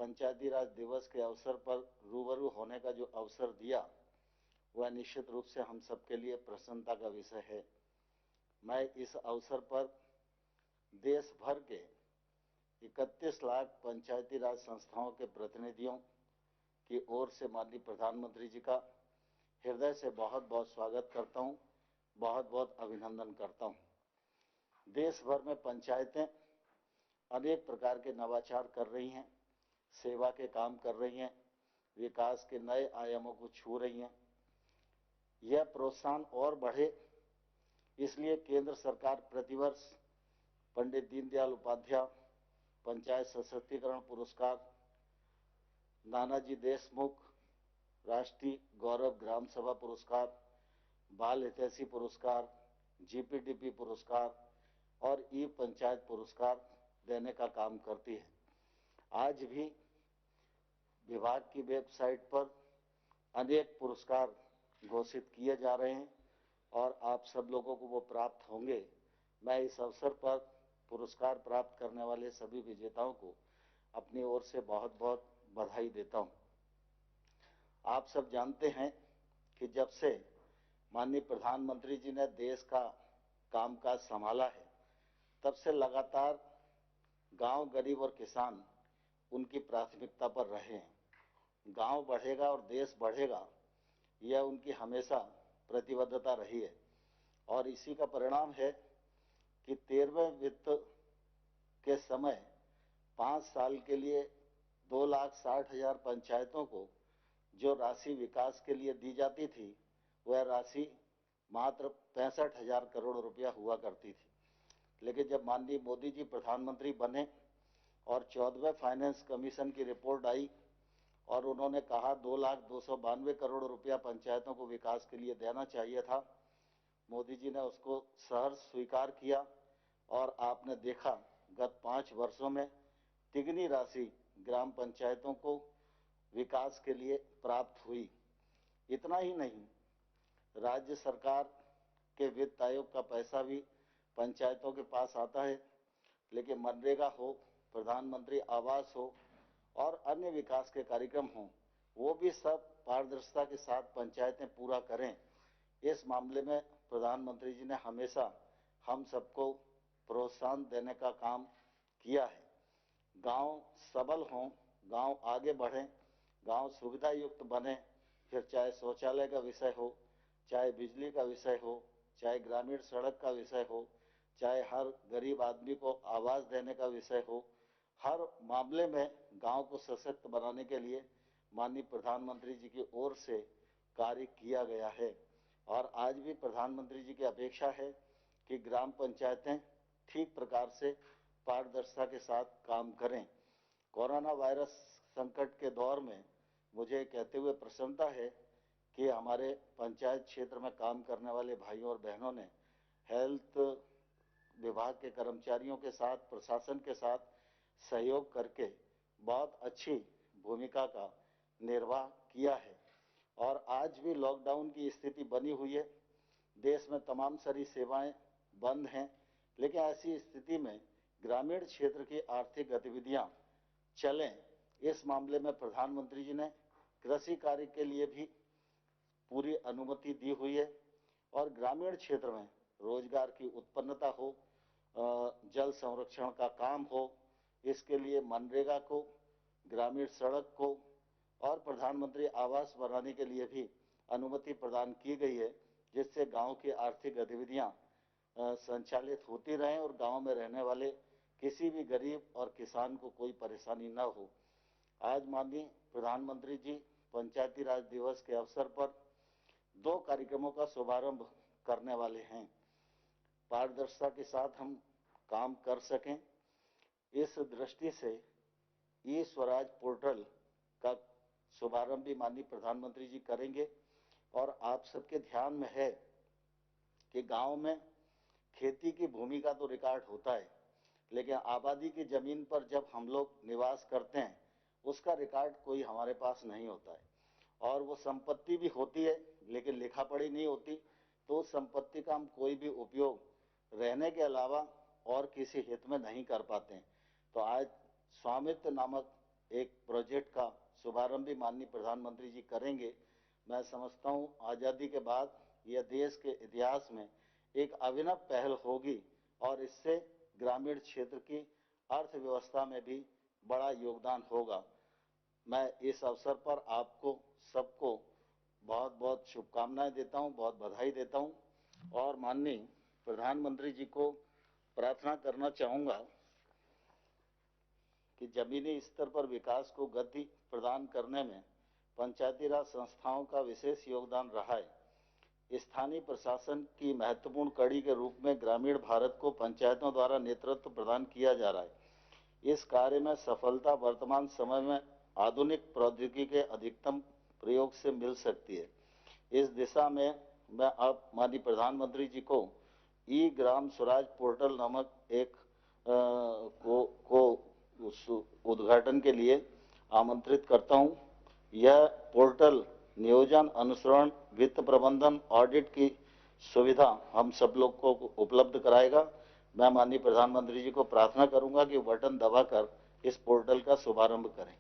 पंचायती राज दिवस के अवसर पर रूबरू होने का जो अवसर दिया, वह निश्चित रूप से हम सबके लिए प्रसन्नता का विषय है। मैं इस अवसर पर देश भर के 31 लाख पंचायती राज संस्थाओं के प्रतिनिधियों की ओर से माननीय प्रधानमंत्री जी का हृदय से बहुत बहुत स्वागत करता हूं, बहुत बहुत अभिनंदन करता हूं। देश भर में पंचायतें अनेक प्रकार के नवाचार कर रही हैं, सेवा के काम कर रही हैं, विकास के नए आयामों को छू रही हैं। यह प्रोत्साहन और बढ़े, इसलिए केंद्र सरकार प्रतिवर्ष पंडित दीनदयाल उपाध्याय पंचायत सशक्तिकरण पुरस्कार, नानाजी देशमुख राष्ट्रीय गौरव ग्राम सभा पुरस्कार, बाल हितैषी पुरस्कार, जीपीडीपी पुरस्कार और ई पंचायत पुरस्कार देने का काम करती है। आज भी विभाग की वेबसाइट पर अनेक पुरस्कार घोषित किए जा रहे हैं और आप सब लोगों को वो प्राप्त होंगे। मैं इस अवसर पर पुरस्कार प्राप्त करने वाले सभी विजेताओं को अपनी ओर से बहुत बहुत बधाई देता हूं। आप सब जानते हैं कि जब से माननीय प्रधानमंत्री जी ने देश का कामकाज संभाला है, तब से लगातार गांव, गरीब और किसान उनकी प्राथमिकता पर रहे हैं। गांव बढ़ेगा और देश बढ़ेगा, यह उनकी हमेशा प्रतिबद्धता रही है और इसी का परिणाम है कि 13वें वित्त के समय 5 साल के लिए 2,60,000 पंचायतों को जो राशि विकास के लिए दी जाती थी, वह राशि मात्र 65,000 करोड़ रुपया हुआ करती थी। लेकिन जब माननीय मोदी जी प्रधानमंत्री बने और 14वें फाइनेंस कमीशन की रिपोर्ट आई और उन्होंने कहा 2,02,92 करोड़ रुपया पंचायतों को विकास के लिए देना चाहिए था, मोदी जी ने उसको सहर्ष स्वीकार किया और आपने देखा गत 5 वर्षों में तिगनी राशि ग्राम पंचायतों को विकास के लिए प्राप्त हुई। इतना ही नहीं, राज्य सरकार के वित्त आयोग का पैसा भी पंचायतों के पास आता है, लेकिन मनरेगा हो, प्रधानमंत्री आवास हो और अन्य विकास के कार्यक्रम हों, वो भी सब पारदर्शिता के साथ पंचायतें पूरा करें। इस मामले में प्रधानमंत्री जी ने हमेशा हम सबको प्रोत्साहन देने का काम किया है। गांव सबल हों, गांव आगे बढ़ें, गांव सुविधा युक्त बने, फिर चाहे शौचालय का विषय हो, चाहे बिजली का विषय हो, चाहे ग्रामीण सड़क का विषय हो, चाहे हर गरीब आदमी को आवास देने का विषय हो, हर मामले में गांव को सशक्त बनाने के लिए माननीय प्रधानमंत्री जी की ओर से कार्य किया गया है। और आज भी प्रधानमंत्री जी की अपेक्षा है कि ग्राम पंचायतें ठीक प्रकार से पारदर्शिता के साथ काम करें। कोरोना वायरस संकट के दौर में मुझे कहते हुए प्रसन्नता है कि हमारे पंचायत क्षेत्र में काम करने वाले भाइयों और बहनों ने हेल्थ विभाग के कर्मचारियों के साथ, प्रशासन के साथ सहयोग करके बहुत अच्छी भूमिका का निर्वाह किया है। और आज भी लॉकडाउन की स्थिति बनी हुई है, देश में तमाम सारी सेवाएं बंद हैं, लेकिन ऐसी स्थिति में ग्रामीण क्षेत्र की आर्थिक गतिविधियां चलें, इस मामले में प्रधानमंत्री जी ने कृषि कार्य के लिए भी पूरी अनुमति दी हुई है और ग्रामीण क्षेत्र में रोजगार की उत्पन्नता हो, जल संरक्षण का काम हो, इसके लिए मनरेगा को, ग्रामीण सड़क को और प्रधानमंत्री आवास बनाने के लिए भी अनुमति प्रदान की गई है, जिससे गांव की आर्थिक गतिविधियां संचालित होती रहें और गांव में रहने वाले किसी भी गरीब और किसान को कोई परेशानी न हो। आज माननीय प्रधानमंत्री जी पंचायती राज दिवस के अवसर पर 2 कार्यक्रमों का शुभारंभ करने वाले हैं। पारदर्शिता के साथ हम काम कर सकें, इस दृष्टि से ई स्वराज पोर्टल का शुभारंभ भी माननीय प्रधानमंत्री जी करेंगे। और आप सबके ध्यान में है कि गांव में खेती की भूमि का तो रिकॉर्ड होता है, लेकिन आबादी की जमीन पर जब हम लोग निवास करते हैं, उसका रिकॉर्ड कोई हमारे पास नहीं होता है और वो संपत्ति भी होती है लेकिन लिखा पढ़ी नहीं होती, तो उस संपत्ति का हम कोई भी उपयोग रहने के अलावा और किसी हित में नहीं कर पाते हैं। तो आज स्वामित्व नामक एक प्रोजेक्ट का शुभारंभ भी माननीय प्रधानमंत्री जी करेंगे। मैं समझता हूं आज़ादी के बाद यह देश के इतिहास में एक अभिनव पहल होगी और इससे ग्रामीण क्षेत्र की अर्थव्यवस्था में भी बड़ा योगदान होगा। मैं इस अवसर पर आपको सबको बहुत बहुत शुभकामनाएं देता हूं, बहुत बधाई देता हूं और माननीय प्रधानमंत्री जी को प्रार्थना करना चाहूंगा कि जमीनी स्तर पर विकास को गति प्रदान करने में पंचायती राज संस्थाओं का विशेष योगदान रहा है। स्थानीय प्रशासन की महत्वपूर्ण कड़ी के रूप में ग्रामीण भारत को पंचायतों द्वारा नेतृत्व प्रदान किया जा रहा है। इस कार्य में सफलता वर्तमान समय में आधुनिक प्रौद्योगिकी के अधिकतम प्रयोग से मिल सकती है। इस दिशा में मैं अब माननीय प्रधानमंत्री जी को ई ग्राम स्वराज पोर्टल नामक एक उद्घाटन के लिए आमंत्रित करता हूं। यह पोर्टल नियोजन, अनुसरण, वित्त प्रबंधन, ऑडिट की सुविधा हम सब लोग को उपलब्ध कराएगा। मैं माननीय प्रधानमंत्री जी को प्रार्थना करूंगा कि बटन दबाकर इस पोर्टल का शुभारंभ करें।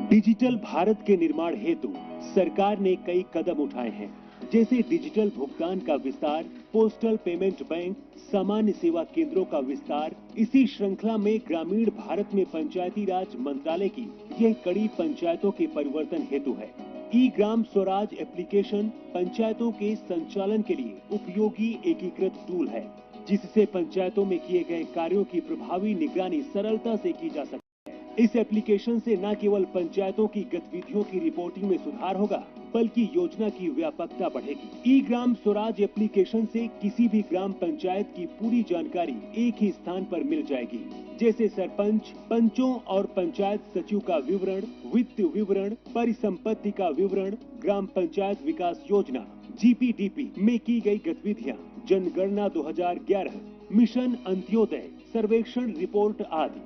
डिजिटल भारत के निर्माण हेतु सरकार ने कई कदम उठाए हैं, जैसे डिजिटल भुगतान का विस्तार, पोस्टल पेमेंट बैंक, सामान्य सेवा केंद्रों का विस्तार। इसी श्रृंखला में ग्रामीण भारत में पंचायती राज मंत्रालय की यह कड़ी पंचायतों के परिवर्तन हेतु है। ई ग्राम स्वराज एप्लीकेशन पंचायतों के संचालन के लिए उपयोगी एकीकृत टूल है, जिससे पंचायतों में किए गए कार्यों की प्रभावी निगरानी सरलता से की जा सकती है। इस एप्लीकेशन से न केवल पंचायतों की गतिविधियों की रिपोर्टिंग में सुधार होगा, बल्कि योजना की व्यापकता बढ़ेगी। ई ग्राम स्वराज एप्लीकेशन से किसी भी ग्राम पंचायत की पूरी जानकारी एक ही स्थान पर मिल जाएगी, जैसे सरपंच, पंचों और पंचायत सचिव का विवरण, वित्त विवरण, परिसंपत्ति का विवरण, ग्राम पंचायत विकास योजना GPDP में की गई गतिविधियाँ, जनगणना 2011, मिशन अंत्योदय, सर्वेक्षण रिपोर्ट आदि।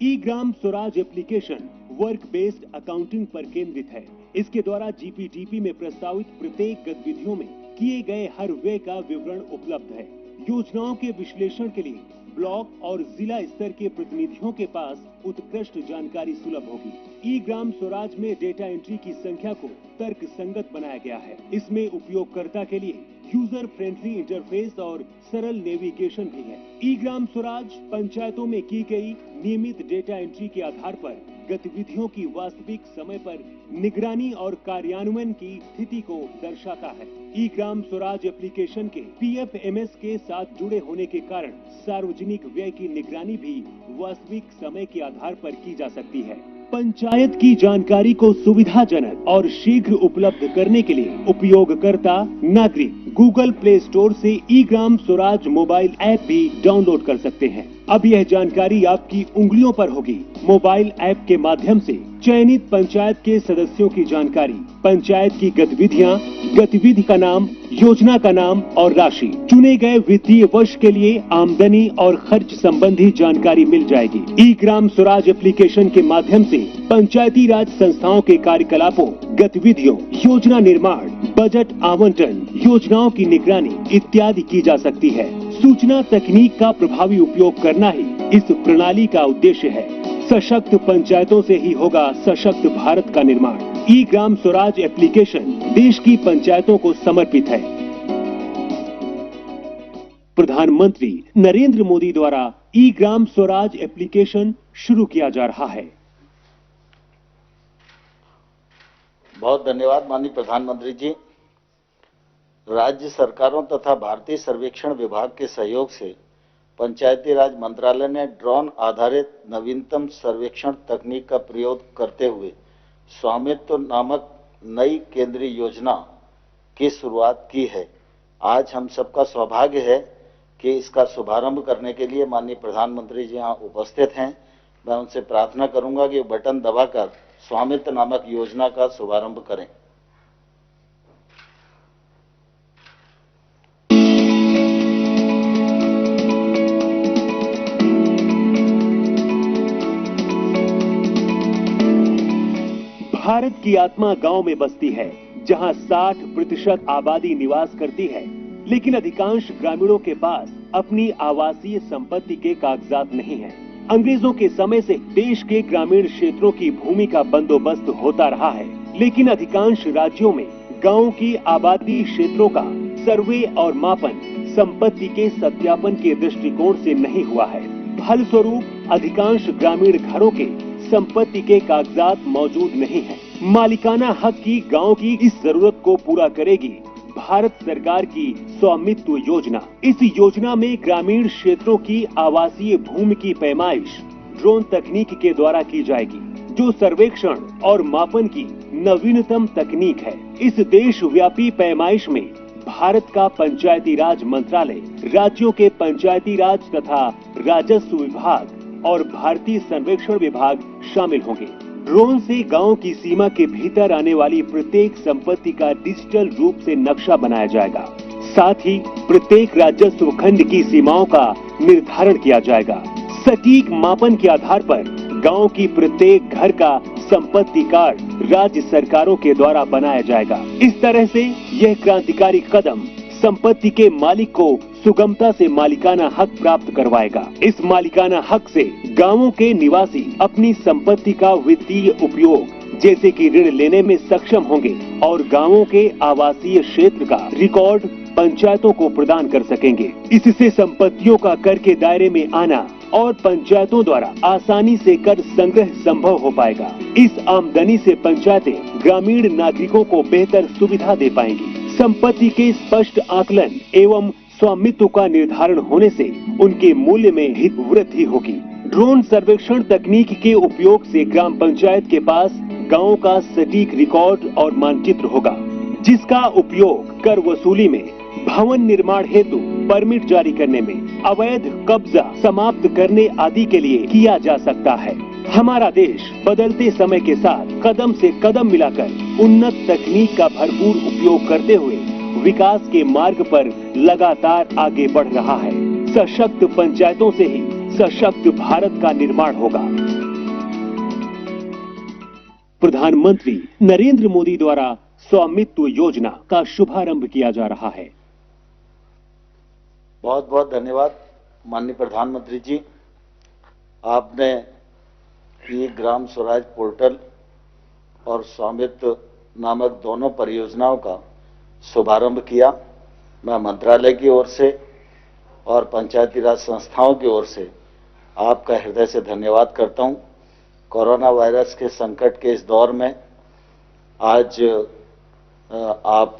E Gram Swaraj application work based accounting पर केंद्रित है। इसके द्वारा GPDP में प्रस्तावित प्रत्येक गतिविधियों में किए गए हर व्यय का विवरण उपलब्ध है। योजनाओं के विश्लेषण के लिए ब्लॉक और जिला स्तर के प्रतिनिधियों के पास उत्कृष्ट जानकारी सुलभ होगी। ई ग्राम स्वराज में डेटा एंट्री की संख्या को तर्क संगत बनाया गया है। इसमें उपयोगकर्ता के लिए यूजर फ्रेंडली इंटरफेस और सरल नेविगेशन भी है। ई ग्राम स्वराज पंचायतों में की गई नियमित डेटा एंट्री के आधार पर गतिविधियों की वास्तविक समय पर निगरानी और कार्यान्वयन की स्थिति को दर्शाता है। ई ग्राम स्वराज एप्लीकेशन के PFMS के साथ जुड़े होने के कारण सार्वजनिक व्यय की निगरानी भी वास्तविक समय के आधार पर की जा सकती है। पंचायत की जानकारी को सुविधाजनक और शीघ्र उपलब्ध करने के लिए उपयोगकर्ता नागरिक गूगल प्ले स्टोर से ई ग्राम स्वराज मोबाइल ऐप भी डाउनलोड कर सकते हैं। अब यह जानकारी आपकी उंगलियों पर होगी। मोबाइल ऐप के माध्यम से चयनित पंचायत के सदस्यों की जानकारी, पंचायत की गतिविधियां, गतिविधि का नाम, योजना का नाम और राशि, चुने गए वित्तीय वर्ष के लिए आमदनी और खर्च संबंधी जानकारी मिल जाएगी। ई ग्राम स्वराज एप्लीकेशन के माध्यम से पंचायती राज संस्थाओं के कार्यकलापों, गतिविधियों, योजना निर्माण, बजट आवंटन, योजनाओं की निगरानी इत्यादि की जा सकती है। सूचना तकनीक का प्रभावी उपयोग करना ही इस प्रणाली का उद्देश्य है। सशक्त पंचायतों से ही होगा सशक्त भारत का निर्माण। ई ग्राम स्वराज एप्लीकेशन देश की पंचायतों को समर्पित है। प्रधानमंत्री नरेंद्र मोदी द्वारा ई ग्राम स्वराज एप्लीकेशन शुरू किया जा रहा है। बहुत धन्यवाद माननीय प्रधानमंत्री जी। राज्य सरकारों तथा भारतीय सर्वेक्षण विभाग के सहयोग से पंचायती राज मंत्रालय ने ड्रोन आधारित नवीनतम सर्वेक्षण तकनीक का प्रयोग करते हुए स्वामित्व नामक नई केंद्रीय योजना की शुरुआत की है। आज हम सबका सौभाग्य है कि इसका शुभारंभ करने के लिए माननीय प्रधानमंत्री जी यहाँ उपस्थित हैं। मैं उनसे प्रार्थना करूंगा कि बटन दबाकर स्वामित्व नामक योजना का शुभारंभ करें। भारत की आत्मा गांव में बसती है, जहां 60% आबादी निवास करती है। लेकिन अधिकांश ग्रामीणों के पास अपनी आवासीय संपत्ति के कागजात नहीं हैं। अंग्रेजों के समय से देश के ग्रामीण क्षेत्रों की भूमि का बंदोबस्त होता रहा है, लेकिन अधिकांश राज्यों में गाँव की आबादी क्षेत्रों का सर्वे और मापन संपत्ति के सत्यापन के दृष्टिकोण से नहीं हुआ है। फलस्वरूप अधिकांश ग्रामीण घरों के संपत्ति के कागजात मौजूद नहीं हैं। मालिकाना हक की गांव की इस जरूरत को पूरा करेगी भारत सरकार की स्वामित्व योजना। इस योजना में ग्रामीण क्षेत्रों की आवासीय भूमि की पैमाइश ड्रोन तकनीक के द्वारा की जाएगी, जो सर्वेक्षण और मापन की नवीनतम तकनीक है। इस देशव्यापी पैमाइश में भारत का पंचायती राज मंत्रालय, राज्यों के पंचायती राज तथा राजस्व विभाग और भारतीय सर्वेक्षण विभाग शामिल होंगे। ड्रोन से गांव की सीमा के भीतर आने वाली प्रत्येक संपत्ति का डिजिटल रूप से नक्शा बनाया जाएगा। साथ ही प्रत्येक राजस्व खंड की सीमाओं का निर्धारण किया जाएगा। सटीक मापन के आधार पर गांव की प्रत्येक घर का संपत्ति कार्ड राज्य सरकारों के द्वारा बनाया जाएगा। इस तरह से यह क्रांतिकारी कदम संपत्ति के मालिक को सुगमता से मालिकाना हक प्राप्त करवाएगा। इस मालिकाना हक से गांवों के निवासी अपनी संपत्ति का वित्तीय उपयोग जैसे कि ऋण लेने में सक्षम होंगे और गांवों के आवासीय क्षेत्र का रिकॉर्ड पंचायतों को प्रदान कर सकेंगे। इससे संपत्तियों का कर के दायरे में आना और पंचायतों द्वारा आसानी से कर संग्रह संभव हो पाएगा। इस आमदनी से पंचायतें ग्रामीण नागरिकों को बेहतर सुविधा दे पाएंगी। संपत्ति के स्पष्ट आकलन एवं स्वामित्व का निर्धारण होने से उनके मूल्य में हित वृद्धि होगी। ड्रोन सर्वेक्षण तकनीक के उपयोग से ग्राम पंचायत के पास गांव का सटीक रिकॉर्ड और मानचित्र होगा, जिसका उपयोग कर वसूली में, भवन निर्माण हेतु परमिट जारी करने में, अवैध कब्जा समाप्त करने आदि के लिए किया जा सकता है। हमारा देश बदलते समय के साथ कदम से कदम मिलाकर उन्नत तकनीक का भरपूर उपयोग करते हुए विकास के मार्ग पर लगातार आगे बढ़ रहा है। सशक्त पंचायतों से ही सशक्त भारत का निर्माण होगा। प्रधानमंत्री नरेंद्र मोदी द्वारा स्वामित्व योजना का शुभारंभ किया जा रहा है। बहुत बहुत धन्यवाद माननीय प्रधानमंत्री जी। आपने ये ग्राम स्वराज पोर्टल और स्वामित्व नामक दोनों परियोजनाओं का शुभारंभ किया। मैं मंत्रालय की ओर से और पंचायती राज संस्थाओं की ओर से आपका हृदय से धन्यवाद करता हूं। कोरोना वायरस के संकट के इस दौर में आज आप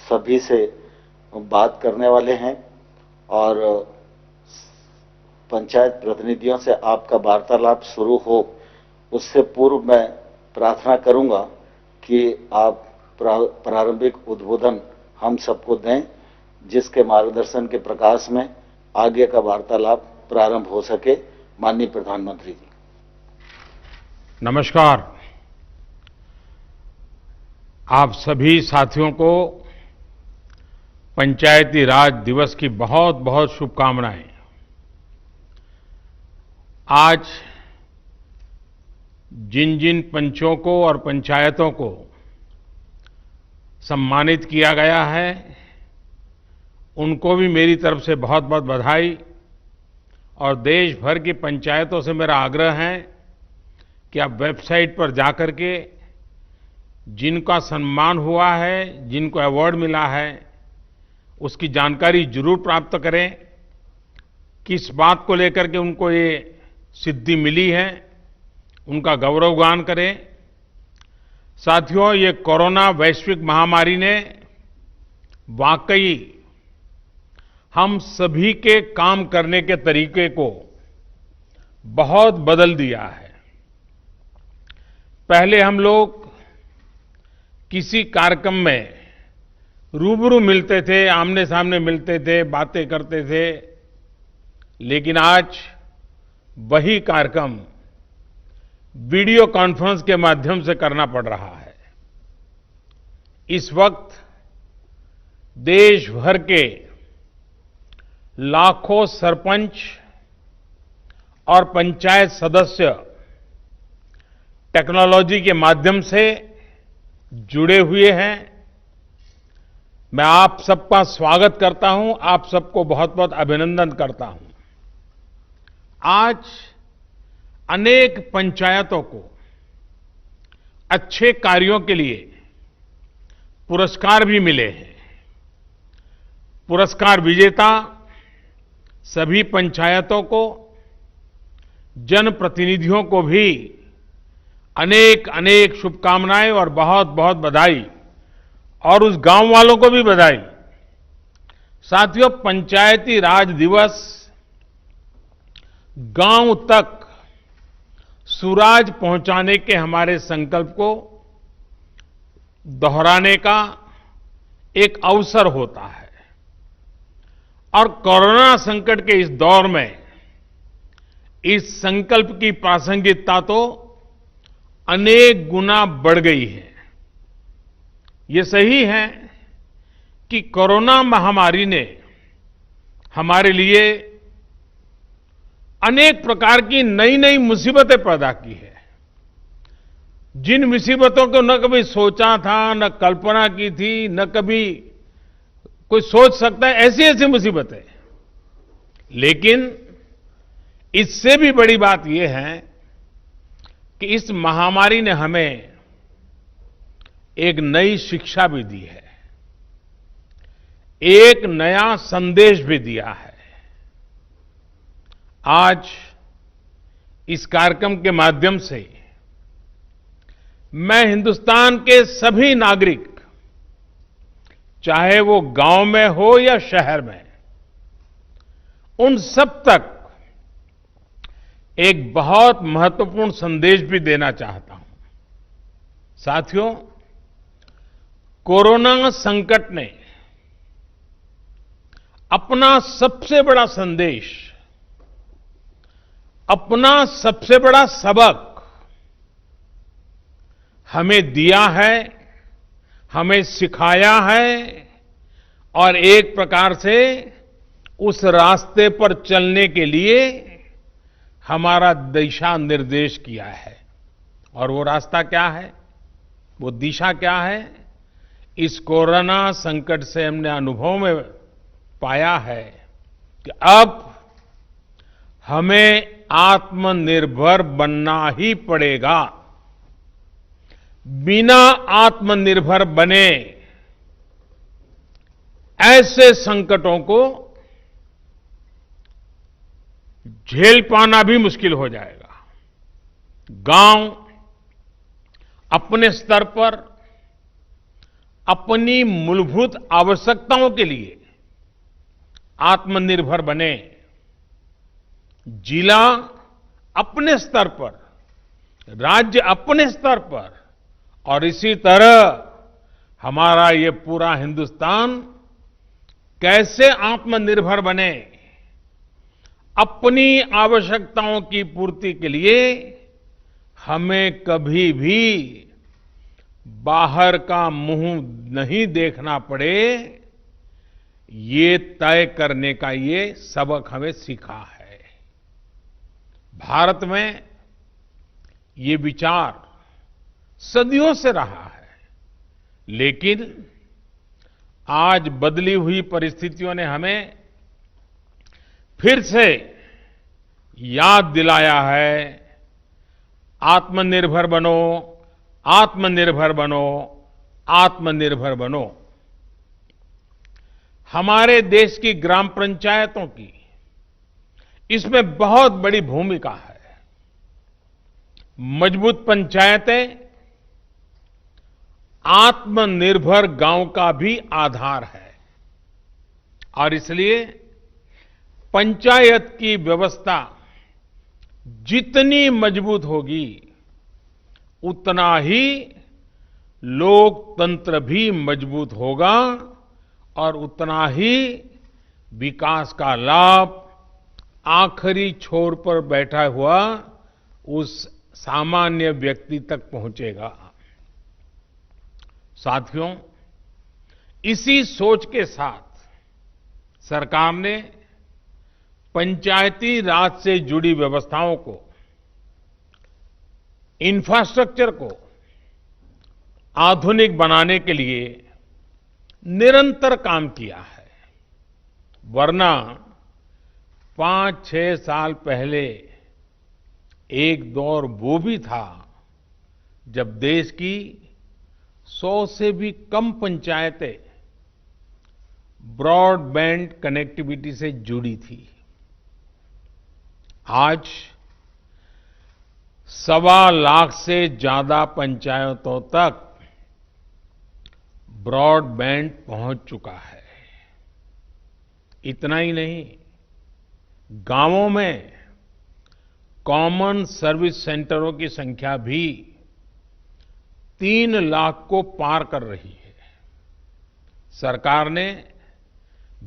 सभी से बात करने वाले हैं और पंचायत प्रतिनिधियों से आपका वार्तालाप शुरू हो, उससे पूर्व मैं प्रार्थना करूंगा कि आप प्रारंभिक उद्बोधन हम सबको दें, जिसके मार्गदर्शन के प्रकाश में आगे का वार्तालाप प्रारंभ हो सके। माननीय प्रधानमंत्री जी। नमस्कार। आप सभी साथियों को पंचायती राज दिवस की बहुत बहुत शुभकामनाएं। आज जिन जिन पंचों को और पंचायतों को सम्मानित किया गया है, उनको भी मेरी तरफ से बहुत बहुत बधाई। और देश भर की पंचायतों से मेरा आग्रह है कि आप वेबसाइट पर जाकर के जिनका सम्मान हुआ है, जिनको अवार्ड मिला है, उसकी जानकारी जरूर प्राप्त करें। किस बात को लेकर के उनको ये सिद्धि मिली है, उनका गौरवगान करें। साथियों, ये कोरोना वैश्विक महामारी ने वाकई हम सभी के काम करने के तरीके को बहुत बदल दिया है। पहले हम लोग किसी कार्यक्रम में रूबरू मिलते थे, आमने सामने मिलते थे, बातें करते थे, लेकिन आज वही कार्यक्रम वीडियो कॉन्फ्रेंस के माध्यम से करना पड़ रहा है। इस वक्त देश भर के लाखों सरपंच और पंचायत सदस्य टेक्नोलॉजी के माध्यम से जुड़े हुए हैं। मैं आप सबका स्वागत करता हूं, आप सबको बहुत-बहुत अभिनंदन करता हूं। आज अनेक पंचायतों को अच्छे कार्यों के लिए पुरस्कार भी मिले हैं। पुरस्कार विजेता सभी पंचायतों को, जनप्रतिनिधियों को भी अनेक अनेक शुभकामनाएं और बहुत बहुत बधाई, और उस गांव वालों को भी बधाई। साथियों, पंचायती राज दिवस गांव तक सुराज पहुंचाने के हमारे संकल्प को दोहराने का एक अवसर होता है, और कोरोना संकट के इस दौर में इस संकल्प की प्रासंगिकता तो अनेक गुना बढ़ गई है। ये सही है कि कोरोना महामारी ने हमारे लिए अनेक प्रकार की नई नई मुसीबतें पैदा की है। जिन मुसीबतों को न कभी सोचा था, न कल्पना की थी, न कभी कोई सोच सकता है, ऐसी ऐसी मुसीबतें। लेकिन इससे भी बड़ी बात यह है कि इस महामारी ने हमें एक नई शिक्षा भी दी है, एक नया संदेश भी दिया है। आज इस कार्यक्रम के माध्यम से मैं हिंदुस्तान के सभी नागरिक, चाहे वो गांव में हो या शहर में, उन सब तक एक बहुत महत्वपूर्ण संदेश भी देना चाहता हूं। साथियों, कोरोना संकट ने अपना सबसे बड़ा संदेश, अपना सबसे बड़ा सबक हमें दिया है, हमें सिखाया है, और एक प्रकार से उस रास्ते पर चलने के लिए हमारा दिशा निर्देश किया है। और वो रास्ता क्या है, वो दिशा क्या है? इस कोरोना संकट से हमने अनुभव में पाया है कि अब हमें आत्मनिर्भर बनना ही पड़ेगा। बिना आत्मनिर्भर बने ऐसे संकटों को झेल पाना भी मुश्किल हो जाएगा। गांव अपने स्तर पर अपनी मूलभूत आवश्यकताओं के लिए आत्मनिर्भर बने, जिला अपने स्तर पर, राज्य अपने स्तर पर, और इसी तरह हमारा ये पूरा हिंदुस्तान कैसे आत्मनिर्भर बने, अपनी आवश्यकताओं की पूर्ति के लिए हमें कभी भी बाहर का मुंह नहीं देखना पड़े, ये तय करने का ये सबक हमें सीखा है। भारत में ये विचार सदियों से रहा है, लेकिन आज बदली हुई परिस्थितियों ने हमें फिर से याद दिलाया है, आत्मनिर्भर बनो, आत्मनिर्भर बनो, आत्मनिर्भर बनो। हमारे देश की ग्राम पंचायतों की इसमें बहुत बड़ी भूमिका है। मजबूत पंचायतें आत्मनिर्भर गांव का भी आधार है, और इसलिए पंचायत की व्यवस्था जितनी मजबूत होगी, उतना ही लोकतंत्र भी मजबूत होगा, और उतना ही विकास का लाभ आखिरी छोर पर बैठा हुआ उस सामान्य व्यक्ति तक पहुंचेगा। साथियों, इसी सोच के साथ सरकार ने पंचायती राज से जुड़ी व्यवस्थाओं को, इंफ्रास्ट्रक्चर को आधुनिक बनाने के लिए निरंतर काम किया है। वरना 5-6 साल पहले एक दौर वो भी था जब देश की 100 से भी कम पंचायतें ब्रॉडबैंड कनेक्टिविटी से जुड़ी थी। आज 1.25 लाख से ज्यादा पंचायतों तक ब्रॉडबैंड पहुंच चुका है। इतना ही नहीं, गांवों में कॉमन सर्विस सेंटरों की संख्या भी 3 लाख को पार कर रही है। सरकार ने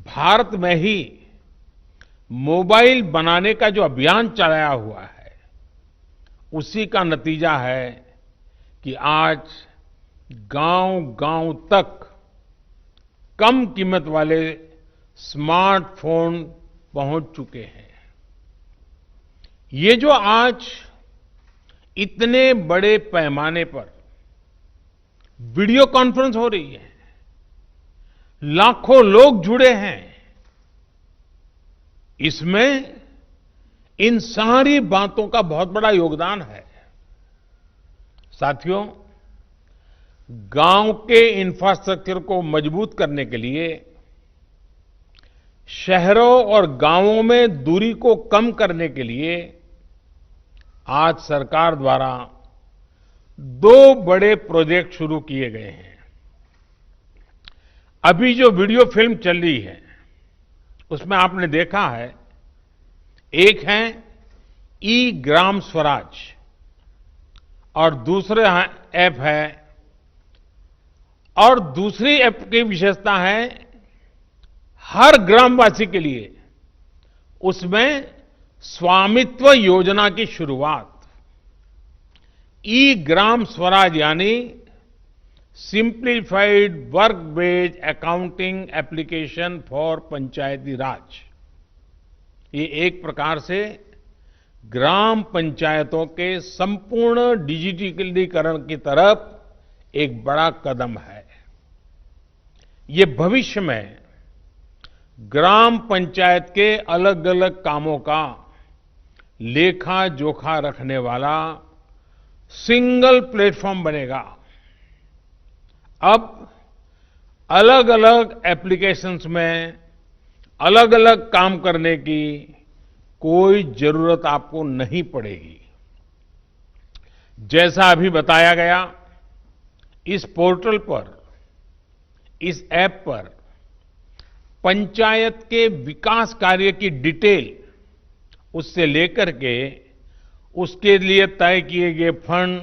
भारत में ही मोबाइल बनाने का जो अभियान चलाया हुआ है, उसी का नतीजा है कि आज गांव-गांव तक कम कीमत वाले स्मार्टफोन पहुंच चुके हैं। ये जो आज इतने बड़े पैमाने पर वीडियो कॉन्फ्रेंस हो रही है, लाखों लोग जुड़े हैं, इसमें इन सारी बातों का बहुत बड़ा योगदान है। साथियों, गांव के इंफ्रास्ट्रक्चर को मजबूत करने के लिए, शहरों और गांवों में दूरी को कम करने के लिए आज सरकार द्वारा 2 बड़े प्रोजेक्ट शुरू किए गए हैं। अभी जो वीडियो फिल्म चल रही है, उसमें आपने देखा है, एक है ई ग्राम स्वराज और दूसरा ऐप है, और दूसरी ऐप की विशेषता है हर ग्रामवासी के लिए उसमें स्वामित्व योजना की शुरुआत। ई ग्राम स्वराज यानी simplified work based accounting application for Panchayati Raj. ये एक प्रकार से ग्राम पंचायतों के संपूर्ण डिजिटलीकरण की तरफ एक बड़ा कदम है। ये भविष्य में ग्राम पंचायत के अलग अलग कामों का लेखा जोखा रखने वाला सिंगल प्लेटफॉर्म बनेगा। अब अलग अलग एप्लीकेशंस में अलग अलग काम करने की कोई जरूरत आपको नहीं पड़ेगी। जैसा अभी बताया गया, इस पोर्टल पर, इस ऐप पर पंचायत के विकास कार्य की डिटेल, उससे लेकर के उसके लिए तय किए गए फंड,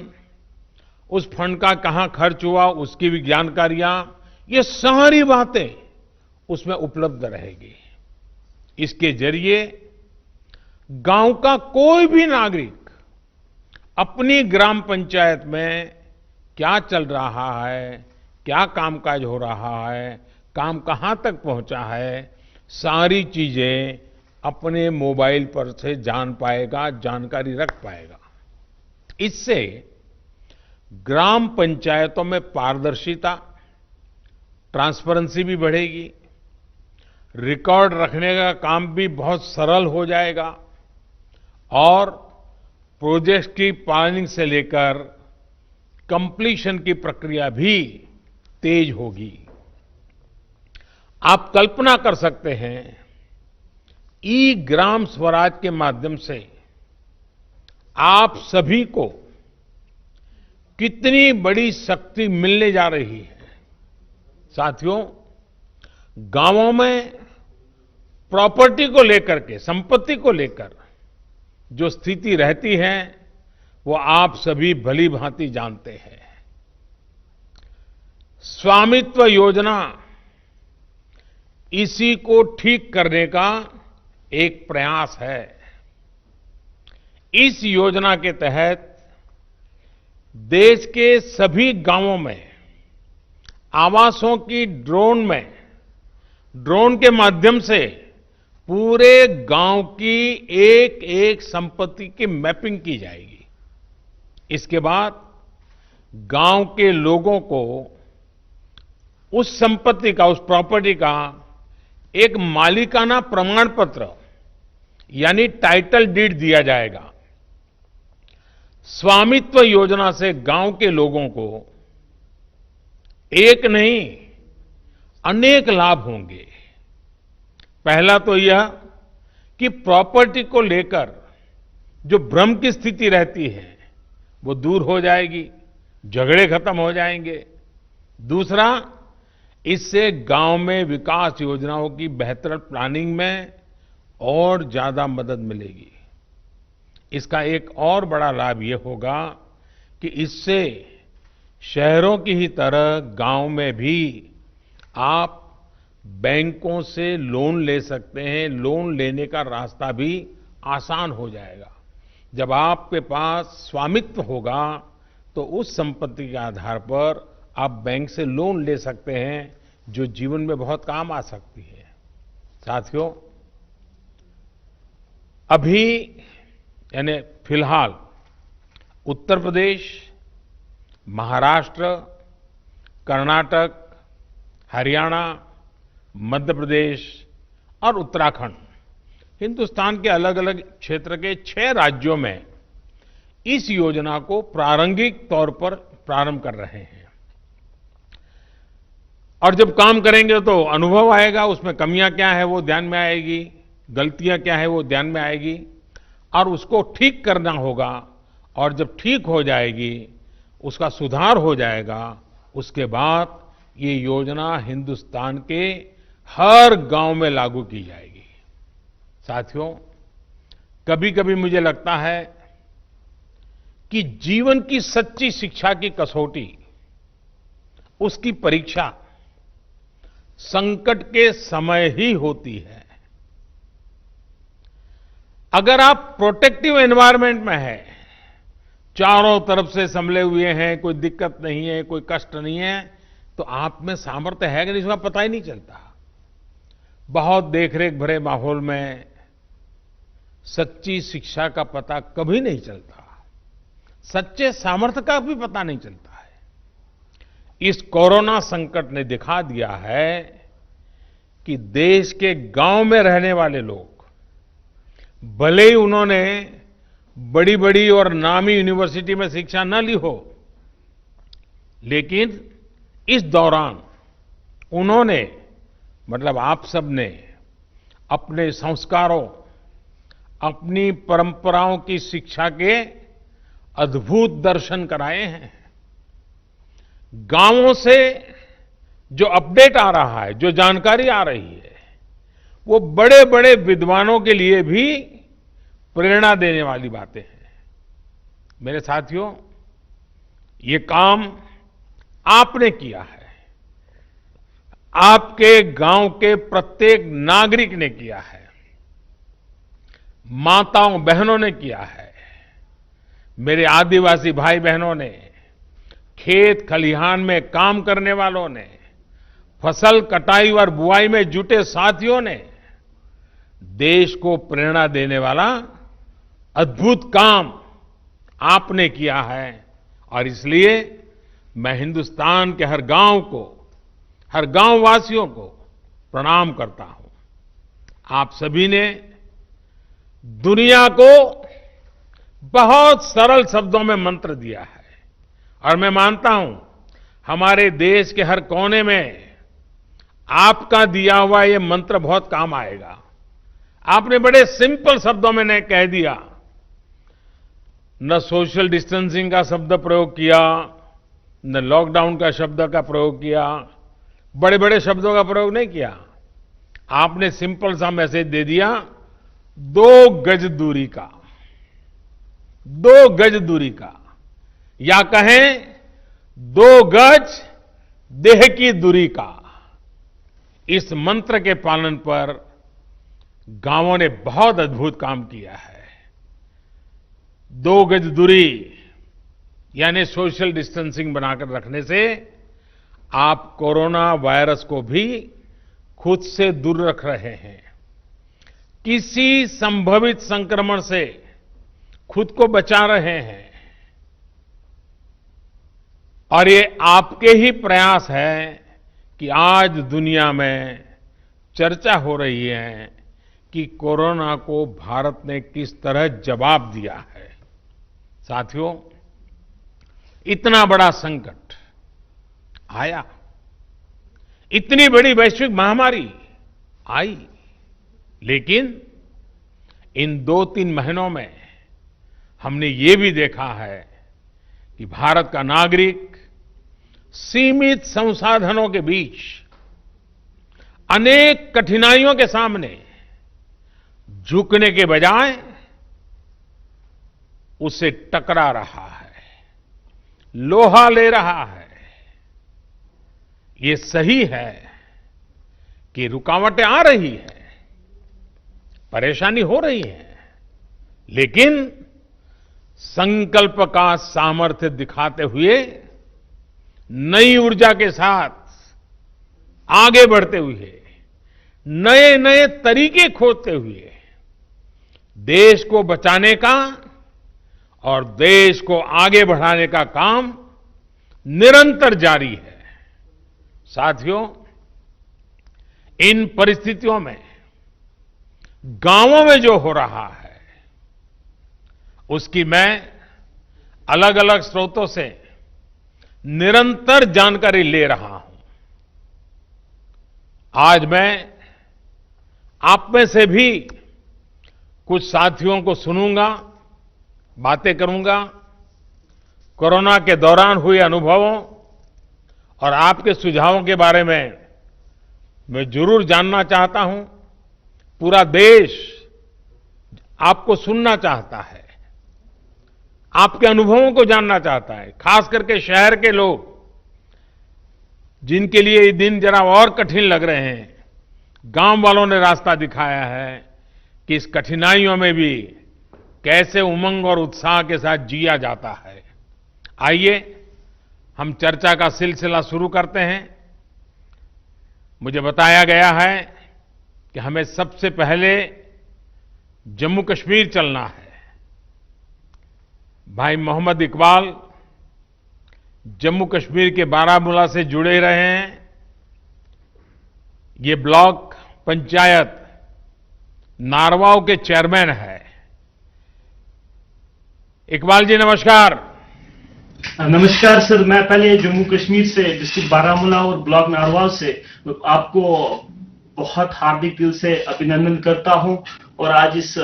उस फंड का कहां खर्च हुआ उसकी भी जानकारियां, ये सारी बातें उसमें उपलब्ध रहेगी। इसके जरिए गांव का कोई भी नागरिक अपनी ग्राम पंचायत में क्या चल रहा है, क्या कामकाज हो रहा है, काम कहां तक पहुंचा है, सारी चीजें अपने मोबाइल पर से जान पाएगा, जानकारी रख पाएगा। इससे ग्राम पंचायतों में पारदर्शिता, ट्रांसपेरेंसी भी बढ़ेगी, रिकॉर्ड रखने का काम भी बहुत सरल हो जाएगा और प्रोजेक्ट की प्लानिंग से लेकर कंप्लीशन की प्रक्रिया भी तेज होगी। आप कल्पना कर सकते हैं, ई ग्राम स्वराज के माध्यम से आप सभी को कितनी बड़ी शक्ति मिलने जा रही है। साथियों, गांवों में प्रॉपर्टी को लेकर के, संपत्ति को लेकर जो स्थिति रहती है, वो आप सभी भली भांति जानते हैं। स्वामित्व योजना इसी को ठीक करने का एक प्रयास है। इस योजना के तहत देश के सभी गांवों में आवासों की ड्रोन के माध्यम से पूरे गांव की एक एक संपत्ति की मैपिंग की जाएगी। इसके बाद गांव के लोगों को उस संपत्ति का, उस प्रॉपर्टी का एक मालिकाना प्रमाण पत्र यानी टाइटल डीड दिया जाएगा। स्वामित्व योजना से गांव के लोगों को एक नहीं अनेक लाभ होंगे। पहला तो यह कि प्रॉपर्टी को लेकर जो भ्रम की स्थिति रहती है वो दूर हो जाएगी, झगड़े खत्म हो जाएंगे। दूसरा, इससे गांव में विकास योजनाओं की बेहतर प्लानिंग में और ज्यादा मदद मिलेगी। इसका एक और बड़ा लाभ ये होगा कि इससे शहरों की ही तरह गांव में भी आप बैंकों से लोन ले सकते हैं। लोन लेने का रास्ता भी आसान हो जाएगा। जब आपके पास स्वामित्व होगा तो उस संपत्ति के आधार पर आप बैंक से लोन ले सकते हैं, जो जीवन में बहुत काम आ सकती है। साथियों, अभी यानी फिलहाल उत्तर प्रदेश, महाराष्ट्र, कर्नाटक, हरियाणा, मध्य प्रदेश और उत्तराखंड, हिंदुस्तान के अलग अलग क्षेत्र के 6 राज्यों में इस योजना को प्रारंभिक तौर पर प्रारंभ कर रहे हैं। और जब काम करेंगे तो अनुभव आएगा, उसमें कमियां क्या है वो ध्यान में आएगी, गलतियां क्या है वो ध्यान में आएगी और उसको ठीक करना होगा। और जब ठीक हो जाएगी, उसका सुधार हो जाएगा, उसके बाद ये योजना हिंदुस्तान के हर गांव में लागू की जाएगी। साथियों, कभी कभी मुझे लगता है कि जीवन की सच्ची शिक्षा की कसौटी, उसकी परीक्षा संकट के समय ही होती है। अगर आप प्रोटेक्टिव एनवायरनमेंट में हैं, चारों तरफ से संभले हुए हैं, कोई दिक्कत नहीं है, कोई कष्ट नहीं है, तो आप में सामर्थ्य है कि नहीं इसका पता ही नहीं चलता। बहुत देखरेख भरे माहौल में सच्ची शिक्षा का पता कभी नहीं चलता, सच्चे सामर्थ्य का भी पता नहीं चलता है। इस कोरोना संकट ने दिखा दिया है कि देश के गांव में रहने वाले लोग, भले ही उन्होंने बड़ी बड़ी और नामी यूनिवर्सिटी में शिक्षा न ली हो, लेकिन इस दौरान उन्होंने, मतलब आप सबने, अपने संस्कारों, अपनी परंपराओं की शिक्षा के अद्भुत दर्शन कराए हैं। गांवों से जो अपडेट आ रहा है, जो जानकारी आ रही है, वो बड़े बड़े विद्वानों के लिए भी प्रेरणा देने वाली बातें हैं। मेरे साथियों, ये काम आपने किया है, आपके गांव के प्रत्येक नागरिक ने किया है, माताओं बहनों ने किया है, मेरे आदिवासी भाई बहनों ने, खेत खलिहान में काम करने वालों ने, फसल कटाई और बुआई में जुटे साथियों ने देश को प्रेरणा देने वाला अद्भुत काम आपने किया है। और इसलिए मैं हिंदुस्तान के हर गांव को, हर गांव वासियों को प्रणाम करता हूं। आप सभी ने दुनिया को बहुत सरल शब्दों में मंत्र दिया है और मैं मानता हूं हमारे देश के हर कोने में आपका दिया हुआ ये मंत्र बहुत काम आएगा। आपने बड़े सिंपल शब्दों में ने कह दिया, न सोशल डिस्टेंसिंग का शब्द प्रयोग किया, न लॉकडाउन का शब्द का प्रयोग किया, बड़े बड़े शब्दों का प्रयोग नहीं किया। आपने सिंपल सा मैसेज दे दिया, 2 गज दूरी का, 2 गज दूरी का, या कहें 2 गज देह की दूरी का। इस मंत्र के पालन पर गांवों ने बहुत अद्भुत काम किया है। 2 गज दूरी यानी सोशल डिस्टेंसिंग बनाकर रखने से आप कोरोना वायरस को भी खुद से दूर रख रहे हैं। किसी संभवित संक्रमण से खुद को बचा रहे हैं। और ये आपके ही प्रयास है कि आज दुनिया में चर्चा हो रही है कि कोरोना को भारत ने किस तरह जवाब दिया है। साथियों, इतना बड़ा संकट आया, इतनी बड़ी वैश्विक महामारी आई, लेकिन इन 2-3 महीनों में हमने ये भी देखा है कि भारत का नागरिक सीमित संसाधनों के बीच अनेक कठिनाइयों के सामने झुकने के बजाय उससे टकरा रहा है, लोहा ले रहा है। ये सही है कि रुकावटें आ रही हैं, परेशानी हो रही है, लेकिन संकल्प का सामर्थ्य दिखाते हुए नई ऊर्जा के साथ आगे बढ़ते हुए, नए नए तरीके खोजते हुए देश को बचाने का और देश को आगे बढ़ाने का काम निरंतर जारी है। साथियों, इन परिस्थितियों में गांवों में जो हो रहा है उसकी मैं अलग अलग स्रोतों से निरंतर जानकारी ले रहा हूं। आज मैं आप में से भी कुछ साथियों को सुनूंगा, बातें करूंगा, कोरोना के दौरान हुए अनुभवों और आपके सुझावों के बारे में मैं जरूर जानना चाहता हूं। पूरा देश आपको सुनना चाहता है, आपके अनुभवों को जानना चाहता है, खास करके शहर के लोग जिनके लिए ये दिन जरा और कठिन लग रहे हैं। गांव वालों ने रास्ता दिखाया है कि इस कठिनाइयों में भी कैसे उमंग और उत्साह के साथ जिया जाता है। आइए हम चर्चा का सिलसिला शुरू करते हैं। मुझे बताया गया है कि हमें सबसे पहले जम्मू कश्मीर चलना है। भाई मोहम्मद इकबाल जम्मू कश्मीर के बारामूला से जुड़े रहे हैं। ये ब्लॉक पंचायत नारवाव के चेयरमैन है। इकबाल जी नमस्कार। नमस्कार सर, मैं पहले जम्मू कश्मीर से डिस्ट्रिक्ट बारामूला और ब्लॉक नारवाव से आपको बहुत हार्दिक दिल से अभिनंदन करता हूं और आज इस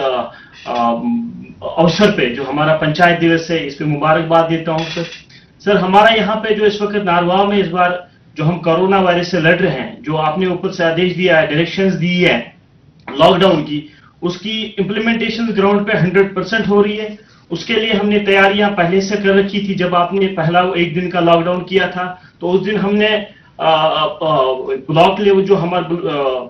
अवसर पे जो हमारा पंचायत दिवस है इस पे मुबारकबाद देता हूं सर। सर, हमारा यहाँ पे जो इस वक्त नारवाव में इस बार जो हम कोरोना वायरस से लड़ रहे हैं, जो आपने ऊपर से आदेश दिया है, डायरेक्शंस दी है लॉकडाउन की, उसकी इंप्लीमेंटेशन ग्राउंड पे 100% हो रही है। उसके लिए हमने तैयारियां पहले से कर रखी थी। जब आपने पहला 1 दिन का लॉकडाउन किया था तो उस दिन हमने ब्लॉक लेवल जो हमारा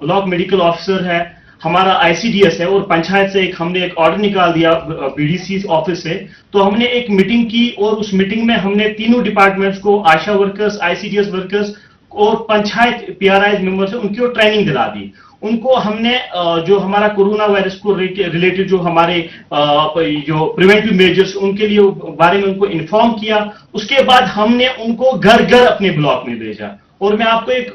ब्लॉक मेडिकल ऑफिसर है, हमारा आईसीडीएस है और पंचायत से हमने एक ऑर्डर निकाल दिया बीडीसी ऑफिस से। तो हमने एक मीटिंग की और उस मीटिंग में हमने तीनों डिपार्टमेंट्स को, आशा वर्कर्स, आईसीडीएस वर्कर्स और पंचायत पीआरआई मेंबर्स, उनको ट्रेनिंग दिला दी। उनको हमने जो हमारा कोरोना वायरस को रिलेटेड जो हमारे जो प्रिवेंटिव मेजर्स उनके लिए बारे में उनको इन्फॉर्म किया। उसके बाद हमने उनको घर घर अपने ब्लॉक में भेजा। और मैं आपको एक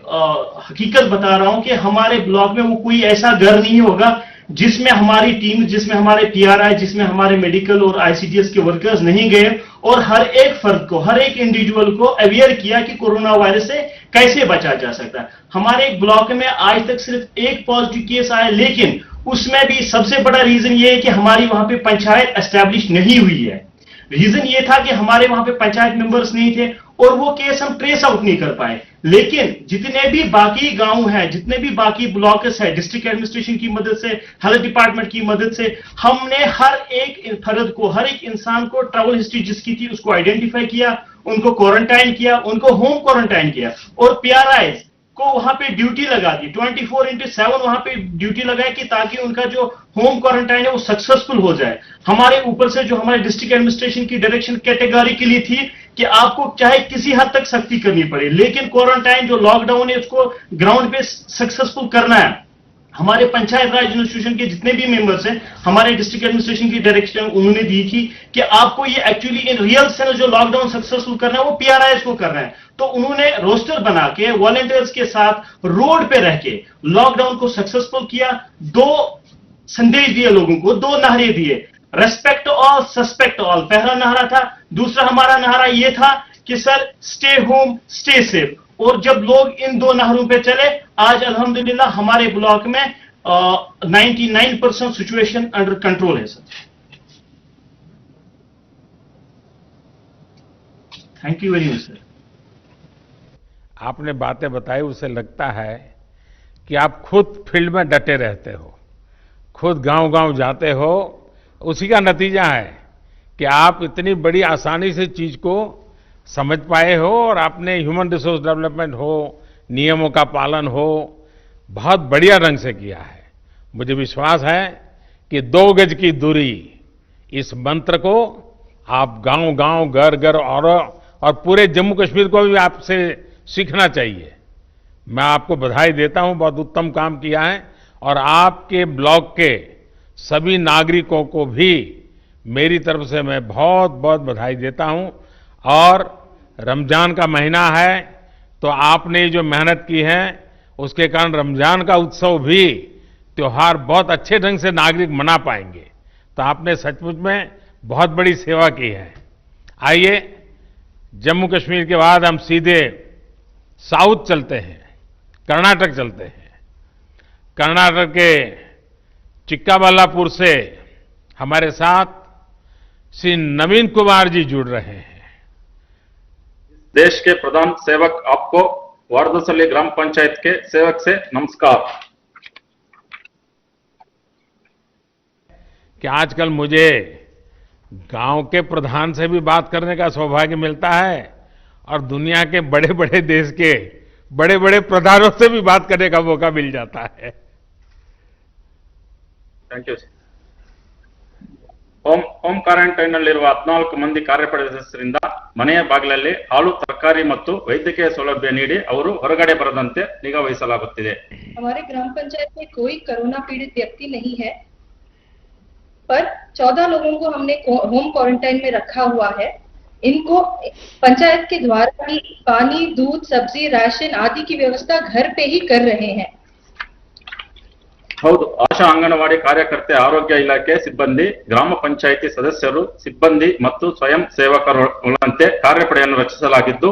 हकीकत बता रहा हूं कि हमारे ब्लॉक में वो कोई ऐसा घर नहीं होगा जिसमें हमारी टीम, जिसमें हमारे पीआरआई, जिसमें हमारे मेडिकल और आईसीडीएस के वर्कर्स नहीं गए और हर एक फर्द को, हर एक इंडिविजुअल को अवेयर किया कि कोरोना वायरस से कैसे बचा जा सकता है। हमारे एक ब्लॉक में आज तक सिर्फ 1 पॉजिटिव केस आया, लेकिन उसमें भी सबसे बड़ा रीजन ये है कि हमारी वहां पे पंचायत एस्टैब्लिश नहीं हुई है। रीजन ये था कि हमारे वहां पे पंचायत मेंबर्स नहीं थे और वो केस हम ट्रेस आउट नहीं कर पाए। लेकिन जितने भी बाकी गांव हैं, जितने भी बाकी ब्लॉक्स है, डिस्ट्रिक्ट एडमिनिस्ट्रेशन की मदद से, हेल्थ डिपार्टमेंट की मदद से हमने हर एक फर्द को, हर एक इंसान को ट्रैवल हिस्ट्री जिसकी थी उसको आइडेंटिफाई किया, उनको क्वारंटाइन किया, उनको होम क्वारंटाइन किया और पीआरआई को वहां पे ड्यूटी लगा दी। 24/7 वहां पे ड्यूटी लगाई कि ताकि उनका जो होम क्वारंटाइन है वो सक्सेसफुल हो जाए। हमारे ऊपर से जो हमारे डिस्ट्रिक्ट एडमिनिस्ट्रेशन की डायरेक्शन कैटेगोरिकली थी कि आपको चाहे किसी हद तक सख्ती करनी पड़े, लेकिन क्वारंटाइन जो लॉकडाउन है उसको ग्राउंड पे सक्सेसफुल करना है। हमारे पंचायत राज इंस्टीट्यूशन के जितने भी मेंबर्स हैं, हमारे डिस्ट्रिक्ट एडमिनिस्ट्रेशन की डायरेक्शन उन्होंने दी थी कि आपको ये एक्चुअली इन रियल सेंस जो लॉकडाउन सक्सेसफुल करना है वो पीआरआईएस को करना है। तो उन्होंने रोस्टर बना के वॉलंटियर्स के साथ रोड पे रह के लॉकडाउन को सक्सेसफुल किया। 2 संदेश दिए लोगों को, 2 नारे दिए, रेस्पेक्ट ऑल सस्पेक्ट ऑल पहला नारा था। दूसरा हमारा नारा यह था कि sir stay home stay safe. और जब लोग इन 2 नारों पे चले, आज अल्हम्दुलिल्लाह हमारे ब्लॉक में 99% सिचुएशन अंडर कंट्रोल है sir. Thank you very much sir. आपने बातें बताई, उससे लगता है कि आप खुद फील्ड में डटे रहते हो, खुद गांव-गांव जाते हो। उसी का नतीजा है कि आप इतनी बड़ी आसानी से चीज को समझ पाए हो और आपने ह्यूमन रिसोर्स डेवलपमेंट हो, नियमों का पालन हो, बहुत बढ़िया ढंग से किया है। मुझे विश्वास है कि 2 गज की दूरी, इस मंत्र को आप गांव-गांव, घर-घर और पूरे जम्मू कश्मीर को भी आपसे सीखना चाहिए। मैं आपको बधाई देता हूं, बहुत उत्तम काम किया है। और आपके ब्लॉक के सभी नागरिकों को भी मेरी तरफ से मैं बहुत बहुत बधाई देता हूं। और रमजान का महीना है, तो आपने जो मेहनत की है उसके कारण रमजान का उत्सव भी, त्योहार बहुत अच्छे ढंग से नागरिक मना पाएंगे। तो आपने सचमुच में बहुत बड़ी सेवा की है। आइए, जम्मू कश्मीर के बाद हम सीधे साउथ चलते हैं, कर्नाटक चलते हैं। कर्नाटक के चिक्काबल्लापुर से हमारे साथ श्री नवीन कुमार जी जुड़ रहे हैं। देश के प्रधान सेवक आपको वारदसल्ली ग्राम पंचायत के सेवक से नमस्कार। कि आजकल मुझे गांव के प्रधान से भी बात करने का सौभाग्य मिलता है और दुनिया के बड़े बड़े देश के बड़े बड़े प्रधानों से भी बात करने का मौका मिल जाता है। Thank you. ಹೋಮ್ ಕ್ವಾರಂಟೈನ್ ನಲ್ಲಿರುವ 14 ಮಂದಿ ಕಾರ್ಯಪಡೆ ಸದಸ್ಯರಿಂದ ಮನೆಯ ಬಾಗಿಲಲ್ಲಿ ಹಾಲು, ತರಕಾರಿ ಮತ್ತು ವೈದ್ಯಕೀಯ ಸೌಲಭ್ಯ ನೀಡಿ ಅವರು ಹೊರಗಡೆ ಬರದಂತೆ ನಿಗಾ ವಹಿಸಲಾಗುತ್ತಿದೆ। हमारे ग्राम पंचायत में कोई कोरोना पीड़ित व्यक्ति नहीं है, पर 14 लोगों को हमने होम क्वारंटाइन में रखा हुआ है। इनको पंचायत के द्वारा ही पानी, दूध, सब्जी, राशन आदि की व्यवस्था घर पे ही कर रहे हैं। ಹೌದು, ಆಶಾ ಅಂಗನವಾಡಿ ಕಾರ್ಯಕರ್ತೆ, ಆರೋಗ್ಯ ಇಲಾಖೆ ಸಿಬ್ಬಂದಿ, ಗ್ರಾಮ ಪಂಚಾಯಿತಿ ಸದಸ್ಯರು, ಸಿಬ್ಬಂದಿ ಮತ್ತು ಸ್ವಯಂ ಸೇವಕರುಗಳಂತೆ ಕಾರ್ಯಪಡೆಯನ್ನು ರಚಿಸಲಾಗಿದ್ದು,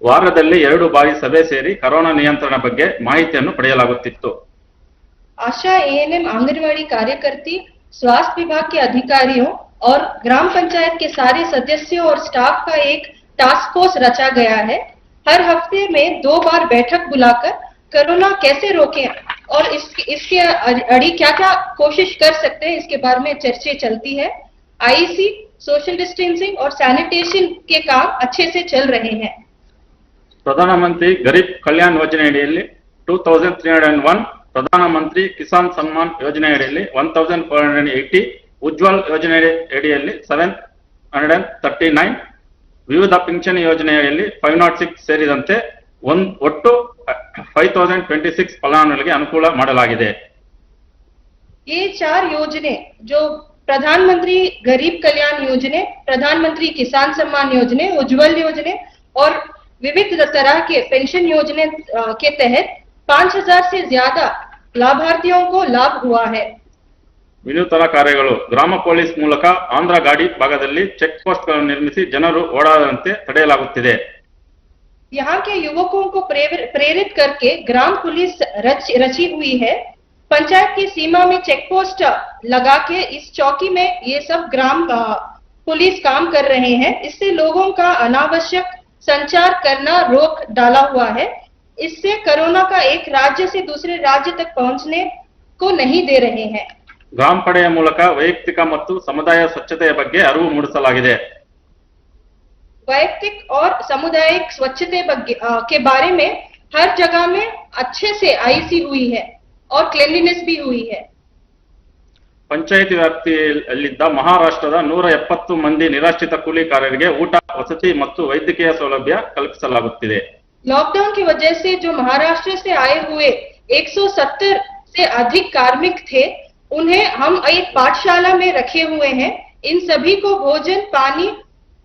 ವಾರದಲ್ಲಿ 2 ಬಾರಿ ಸಭೆ ಸೇರಿ ಕೊರೋನಾ ನಿಯಂತ್ರಣ ಬಗ್ಗೆ ಮಾಹಿತಿಯನ್ನು ಪಡೆಯಲಾಗುತ್ತಿತ್ತು। आशा एएनएम आंगनवाड़ी कार्यकर्ती, स्वास्थ्य विभाग के अधिकारियों और ग्राम पंचायत के सारे सदस्यों और स्टाफ का एक टास्क फोर्स रचा गया है। हर हफ्ते में 2 बार बैठक बुलाकर कोरोना कैसे रोकें और इसके अड़ी क्या क्या कोशिश कर सकते हैं, इसके बारे में चर्चा चलती है। आईसी, सोशल डिस्टेंसिंग और सैनिटेशन के काम अच्छे से चल रहे हैं। ಪ್ರಧಾನಮಂತ್ರಿ ಗರೀಬ್ ಕಲ್ಯಾಣ ಯೋಜನೆ ಅಡಿಯಲ್ಲಿ 2301, ಪ್ರಧಾನಮಂತ್ರಿ ಕಿಸಾನ್ ಸನ್ಮಾನ್ ಯೋಜನೆ ಅಡಿಯಲ್ಲಿ 1480, ಉಜ್ವಲ್ ಯೋಜನೆ ಅಡಿಯಲ್ಲಿ 739, ವಿವಿಧ ಪಿಂಚಣಿ ಯೋಜನೆಯಲ್ಲಿ 506 ಸೇರಿದಂತೆ ಒಟ್ಟು 5026 ಫಲಾನುಭವಿಗಳಿಗೆ ಅನುಕೂಲ ಮಾಡಲಾಗಿದೆ। ये 4 योजने जो प्रधानमंत्री गरीब कल्याण योजने, प्रधानमंत्री किसान सम्मान योजने, उज्जवल योजने और विविध तरह के पेंशन योजने के तहत 5000 से ज्यादा लाभार्थियों को लाभ हुआ है। ವಿನೂತನ ಕಾರ್ಯಗಳು ಗ್ರಾಮ ಪೊಲೀಸ್ ಮೂಲಕ ಆಂಧ್ರ ಗಾಡಿ ಭಾಗದಲ್ಲಿ ಚೆಕ್ ಪೋಸ್ಟ್ ಗಳನ್ನು ನಿರ್ಮಿಸಿ ಜನರು ಓಡಾಡದಂತೆ ತಡೆಯಲಾಗುತ್ತಿದೆ। यहाँ के युवकों को प्रेरित करके ग्राम पुलिस रची हुई है। पंचायत की सीमा में चेक पोस्ट लगा के इस चौकी में ये सब ग्राम पुलिस काम कर रहे हैं। इससे लोगों का अनावश्यक संचार करना रोक डाला हुआ है। इससे कोरोना का एक राज्य से दूसरे राज्य तक पहुंचने को नहीं दे रहे हैं। ಗ್ರಾಮ ಪಡೆಯ ಮೂಲಕ ವೈಯಕ್ತಿಕ ಮತ್ತು ಸಮುದಾಯ ಸ್ವಚ್ಛತೆಯ ಬಗ್ಗೆ ಅರಿವು ಮೂಡಿಸಲಾಗಿದೆ। वैयक्तिक और सामुदायिक स्वच्छता के बारे में हर जगह में अच्छे से आईसी हुई है और क्लीनलीनेस भी हुई है। ಪಂಚಾಯಿತಿ ವ್ಯಾಪ್ತಿಯಲ್ಲಿದ್ದ ಮಹಾರಾಷ್ಟ್ರದ 170 ಮಂದಿ ನಿರಾಶ್ರಿತ ಕೂಲಿಕಾರರಿಗೆ ಊಟ, ವಸತಿ ಮತ್ತು ವೈದ್ಯಕೀಯ ಸೌಲಭ್ಯ ಕಲ್ಪಿಸಲಾಗುತ್ತಿದೆ। लॉकडाउन की वजह से जो महाराष्ट्र से आए हुए 170 से अधिक कार्मिक थे, उन्हें हम एक पाठशाला में रखे हुए हैं। इन सभी को भोजन, पानी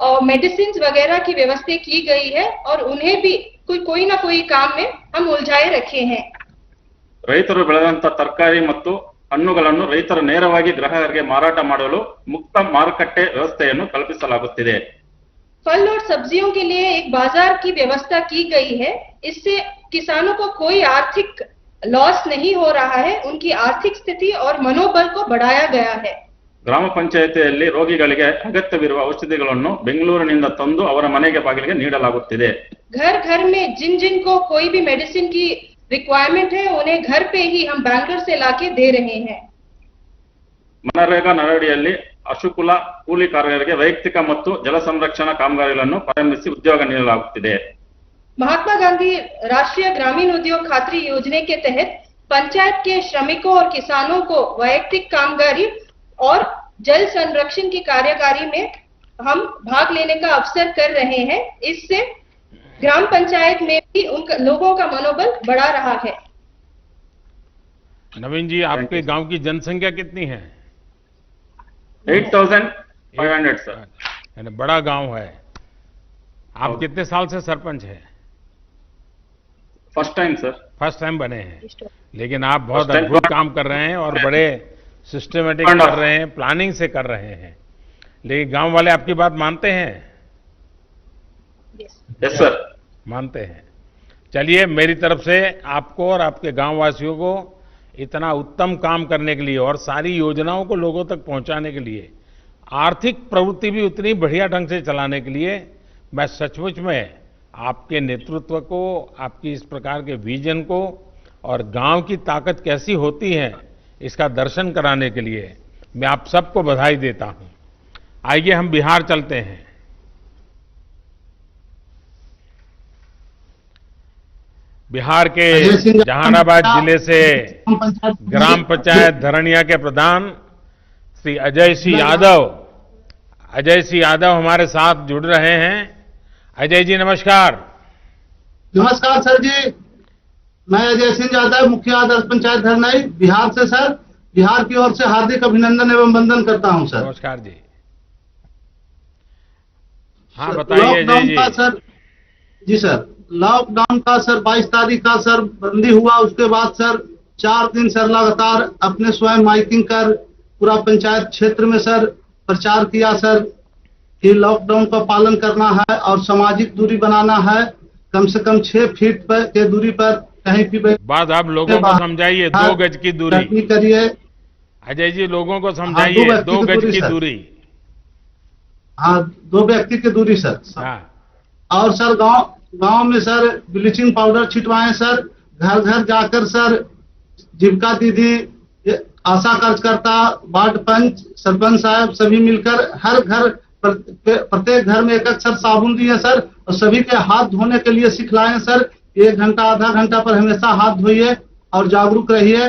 और मेडिसिन वगैरह की व्यवस्था की गई है और उन्हें भी कोई ना कोई काम में हम उलझाए रखे हैं। ರೈತರು ಬೆಳೆದಂತ ತರಕಾರಿ ಮತ್ತು ಹಣ್ಣುಗಳನ್ನು ರೈತರು ನೇರವಾಗಿ ಗ್ರಾಹಕರಿಗೆ ಮಾರಾಟ ಮಾಡಲು ಮುಕ್ತ ಮಾರುಕಟ್ಟೆ ವ್ಯವಸ್ಥೆಯನ್ನು ಕಲ್ಪಿಸಲಾಗುತ್ತಿದೆ। फल और सब्जियों के लिए एक बाजार की व्यवस्था की गई है। इससे किसानों को कोई आर्थिक लॉस नहीं हो रहा है, उनकी आर्थिक स्थिति और मनोबल को बढ़ाया गया है। ಗ್ರಾಮ ಪಂಚಾಯಿತಿಯಲ್ಲಿ ರೋಗಿಗಳಿಗೆ ಅಗತ್ಯವಿರುವ ಔಷಧಿಗಳನ್ನು ಬೆಂಗಳೂರಿನಿಂದ ತಂದು ಅವರ ಮನೆಗೆ ಬಾಗಿಲಿಗೆ ನೀಡಲಾಗುತ್ತಿದೆ। घर घर में जिन जिन को कोई भी मेडिसिन की रिक्वायरमेंट है उन्हें घर पे ही हम बैंगलोर से लाके दे रहे हैं। ಮನರೇಗಾ ನರಡಿಯಲ್ಲಿ ಅಶುಕುಲ ಕೂಲಿ ಕಾರ್ಮಿಕರಿಗೆ ವೈಯಕ್ತಿಕ ಮತ್ತು ಜಲ ಸಂರಕ್ಷಣಾ ಕಾಮಗಾರಿಗಳನ್ನು ಪ್ರಾರಂಭಿಸಿ ಉದ್ಯೋಗ ನೀಡಲಾಗುತ್ತಿದೆ। महात्मा गांधी राष्ट्रीय ग्रामीण उद्योग खातरी योजना के तहत पंचायत के श्रमिकों और किसानों को वैयक्तिक कामगारी और जल संरक्षण की कार्यकारी में हम भाग लेने का अवसर कर रहे हैं। इससे ग्राम पंचायत में भी उन लोगों का मनोबल बढ़ा रहा है। नवीन जी, आपके गांव की जनसंख्या कितनी है? 8500 सर। यानी बड़ा गांव है। आप कितने साल से सरपंच हैं? First time sir. First time बने हैं, लेकिन आप बहुत First time। अद्भुत काम कर रहे हैं और बड़े सिस्टमेटिक कर रहे हैं, प्लानिंग से कर रहे हैं। लेकिन गांव वाले आपकी बात मानते हैं? Yes sir. मानते हैं। चलिए, मेरी तरफ से आपको और आपके गांव वासियों को इतना उत्तम काम करने के लिए और सारी योजनाओं को लोगों तक पहुंचाने के लिए, आर्थिक प्रवृत्ति भी उतनी बढ़िया ढंग से चलाने के लिए मैं सचमुच में आपके नेतृत्व को, आपकी इस प्रकार के विजन को और गांव की ताकत कैसी होती है इसका दर्शन कराने के लिए मैं आप सबको बधाई देता हूं। आइए हम बिहार चलते हैं। बिहार के जहानाबाद जिले से ग्राम पंचायत धरणिया के प्रधान श्री अजय सिंह यादव हमारे साथ जुड़ रहे हैं। अजय जी नमस्कार। नमस्कार सर जी, मैं अजय सिंह यादव, मुखिया आदर्श पंचायत धरनाई बिहार से सर। बिहार की ओर से हार्दिक अभिनंदन एवं वंदन करता हूं सर। नमस्कार जी। हाँ बताइए अजय जी। सर जी सर, लॉकडाउन का सर 22 तारीख का सर बंदी हुआ, उसके बाद सर 4 दिन सर लगातार अपने स्वयं माइकिंग कर पूरा पंचायत क्षेत्र में सर प्रचार किया सर कि लॉकडाउन का पालन करना है और सामाजिक दूरी बनाना है, कम से कम 6 फीट पर के दूरी पर कहीं भी बात आप लोगों को समझाइए, 2 गज की दूरी करिए। अजय जी लोगों को समझाइए, 2 गज की दूरी। हाँ, 2 व्यक्ति की दूरी सर। हाँ। और सर गांव में सर ब्लीचिंग पाउडर छिटवाएं सर, घर घर जाकर सर जीविका दीदी, आशा कार्यकर्ता, वार्ड पंच, सरपंच साहब सभी मिलकर हर घर प्रत्येक घर में एक सर साबुन दिए सर और सभी के हाथ धोने के लिए सिखलाएं सर। 1 घंटा आधा घंटा पर हमेशा हाथ धोइए और जागरूक रहिए।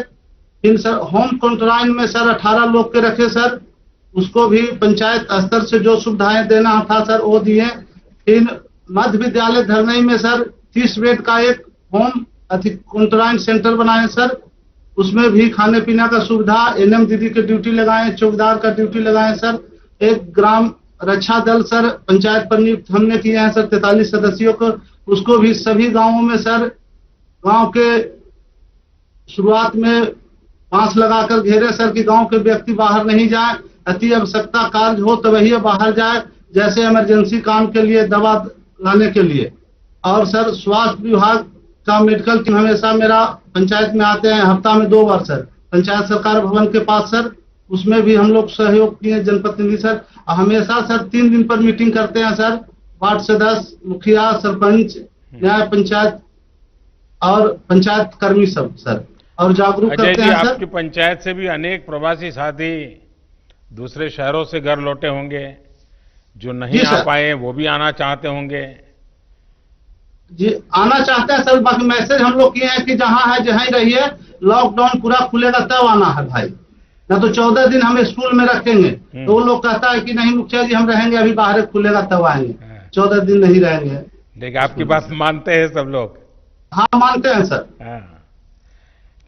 फिर सर होम क्वारंटाइन में सर 18 लोग के रखे सर, उसको भी पंचायत स्तर से जो सुविधाएं देना था सर वो दिए। फिर मध्य विद्यालय धरनई में सर 30 बेड का एक होम क्वारंटाइन सेंटर बनाए सर, उसमें भी खाने पीने का सुविधा, एनएम दीदी की ड्यूटी लगाए, चौकीदार का ड्यूटी लगाए सर। एक ग्राम रक्षा दल सर पंचायत पर नियुक्त हमने किए हैं सर 43 सदस्यों को, उसको भी सभी गांवों में सर गांव के शुरुआत में बांस लगाकर घेरे सर कि गांव के व्यक्ति बाहर नहीं जाए, अति आवश्यकता कार्य हो तो वही बाहर जाए, जैसे इमरजेंसी काम के लिए दवा लाने के लिए। और सर स्वास्थ्य विभाग का मेडिकल टीम हमेशा मेरा पंचायत में आते हैं, हफ्ता में 2 बार सर पंचायत सरकार भवन के पास सर, उसमें भी हम लोग सहयोग किए जनप्रतिनिधि सर। हमेशा सर 3 दिन पर मीटिंग करते हैं सर, वार्ड सदस्य, मुखिया, सरपंच, न्याय पंचायत और पंचायत कर्मी सब सर, और जागरूक करते हैं सर। आपकी पंचायत से भी अनेक प्रवासी साथी दूसरे शहरों से घर लौटे होंगे, जो नहीं आ पाए वो भी आना चाहते होंगे। जी आना चाहते हैं सर, बाकी मैसेज हम लोग किए हैं कि जहां है जहां ही रहिए, लॉकडाउन पूरा खुलेगा तब आना है भाई, ना तो 14 दिन हम स्कूल में रखेंगे। तो वो लोग कहता है कि नहीं मुखिया जी हम रहेंगे, अभी बाहर खुलेगा तब आएंगे, 14 दिन नहीं रहेंगे। लेकिन आपकी बात मानते हैं सब लोग? हाँ मानते हैं सर। हाँ।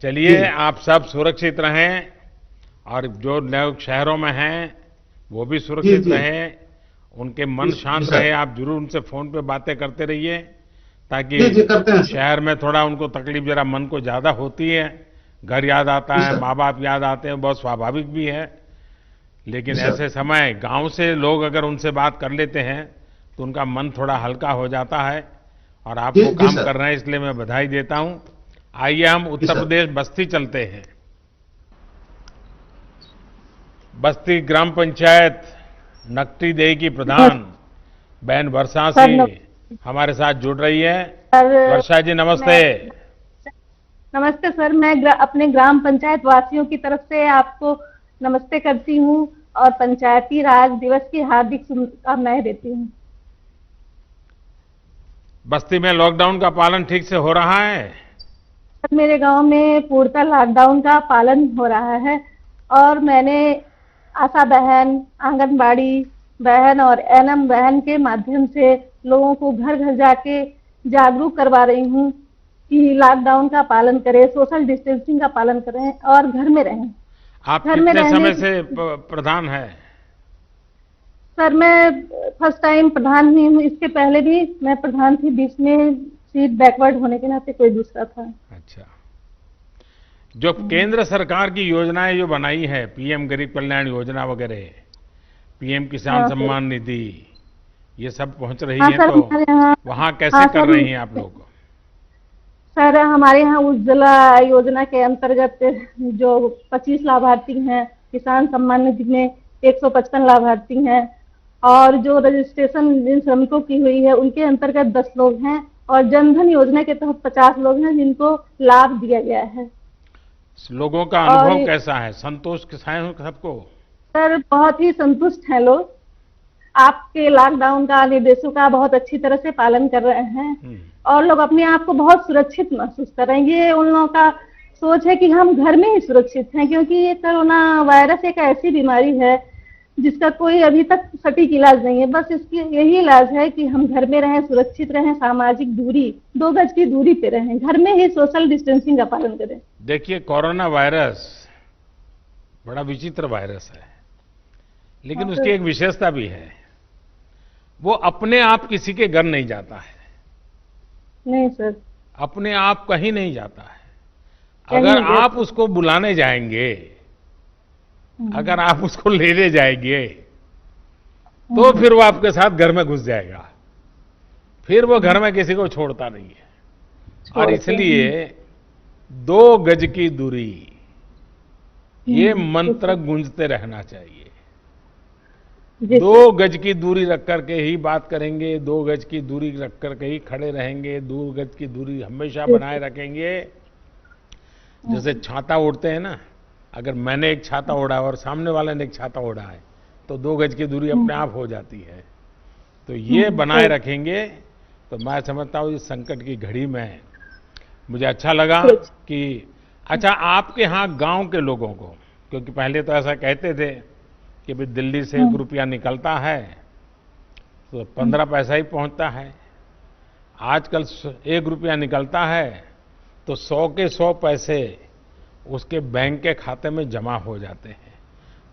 चलिए आप सब सुरक्षित रहें और जो लोग शहरों में हैं वो भी सुरक्षित रहें, उनके मन शांत रहे। आप जरूर उनसे फोन पे बातें करते रहिए, ताकि जी करते हैं सर। शहर में थोड़ा उनको तकलीफ जरा मन को ज्यादा होती है, घर याद आता जी है, सर। माँ बाप याद आते हैं, बहुत स्वाभाविक भी है। लेकिन जी सर। ऐसे समय गांव से लोग अगर उनसे बात कर लेते हैं तो उनका मन थोड़ा हल्का हो जाता है, और आप वो जी काम सर। कर रहे हैं, इसलिए मैं बधाई देता हूं। आइए हम जी उत्तर सर। प्रदेश बस्ती चलते हैं। बस्ती ग्राम पंचायत नकटी देही की प्रधान बहन वर्षा सर, सिंह हमारे साथ जुड़ रही है। सर, वर्षा जी नमस्ते। नमस्ते सर। मैं अपने ग्राम पंचायत वासियों की तरफ से आपको नमस्ते करती हूँ और पंचायती राज दिवस की हार्दिक शुभकामनाएं देती हूँ। बस्ती में लॉकडाउन का पालन ठीक से हो रहा है? सर, मेरे गांव में पूर्णतः लॉकडाउन का पालन हो रहा है, और मैंने आशा बहन, आंगनबाड़ी बहन और एनएम बहन के माध्यम से लोगों को घर घर जाके जागरूक करवा रही हूँ कि लॉकडाउन का पालन करें, सोशल डिस्टेंसिंग का पालन करें और घर में रहें। आप घर में कितने रहने समय की- से प्रधान है? सर, मैं फर्स्ट टाइम प्रधान हुई हूँ। इसके पहले भी मैं प्रधान थी, बीच में सीट बैकवर्ड होने के नाते कोई दूसरा था। अच्छा, जो केंद्र सरकार की योजनाएं जो बनाई है, पीएम गरीब कल्याण योजना वगैरह, पीएम किसान हाँ, सर। सम्मान निधि, ये सब पहुंच रही हाँ है, सर, तो हमारे यहाँ वहां कैसे हाँ, कर सर। रही हैं आप लोग? सर, हमारे यहाँ उज्ज्वला योजना के अंतर्गत जो 25 लाभार्थी हैं, किसान सम्मान निधि में 155 लाभार्थी हैं, और जो रजिस्ट्रेशन जिन श्रमिकों की हुई है उनके अंतर्गत 10 लोग हैं, और जनधन योजना के तहत 50 लोग हैं जिनको लाभ दिया गया है। लोगों का और अनुभव कैसा है? संतोष के है सबको? सर, बहुत ही संतुष्ट हैं लोग। आपके लॉकडाउन का निर्देशों का बहुत अच्छी तरह से पालन कर रहे हैं, और लोग अपने आप को बहुत सुरक्षित महसूस कर रहे हैं। ये उन लोगों का सोच है कि हम घर में ही सुरक्षित हैं, क्योंकि ये कोरोना वायरस एक ऐसी बीमारी है जिसका कोई अभी तक सटीक इलाज नहीं है। बस इसकी यही इलाज है कि हम घर में रहें, सुरक्षित रहें, सामाजिक दूरी 2 गज की दूरी पे रहें, घर में ही सोशल डिस्टेंसिंग का पालन करें। देखिए, कोरोना वायरस बड़ा विचित्र वायरस है, लेकिन हाँ, उसकी एक विशेषता भी है, वो अपने आप किसी के घर नहीं जाता है। नहीं सर, अपने आप कहीं नहीं जाता है। कहीं अगर नहीं आप उसको बुलाने जाएंगे, अगर आप उसको लेने जाएंगे, तो फिर वो आपके साथ घर में घुस जाएगा, फिर वो घर में किसी को छोड़ता नहीं है। और इसलिए 2 गज की दूरी, ये मंत्र गूंजते रहना चाहिए। जी 2 गज की दूरी रख करके ही बात करेंगे, 2 गज की दूरी रख करके ही खड़े रहेंगे, 2 गज की दूरी हमेशा बनाए रखेंगे। जैसे छाता ओढ़ते हैं ना, अगर मैंने एक छाता ओढ़ा और सामने वाले ने एक छाता ओढ़ा है, तो 2 गज की दूरी अपने आप हो जाती है। तो ये बनाए रखेंगे तो मैं समझता हूँ इस संकट की घड़ी में मुझे अच्छा लगा कि अच्छा, आपके यहाँ गांव के लोगों को, क्योंकि पहले तो ऐसा कहते थे कि भाई दिल्ली से 1 रुपया निकलता है तो 15 पैसा ही पहुंचता है। आजकल 1 रुपया निकलता है तो 100 के 100 पैसे उसके बैंक के खाते में जमा हो जाते हैं।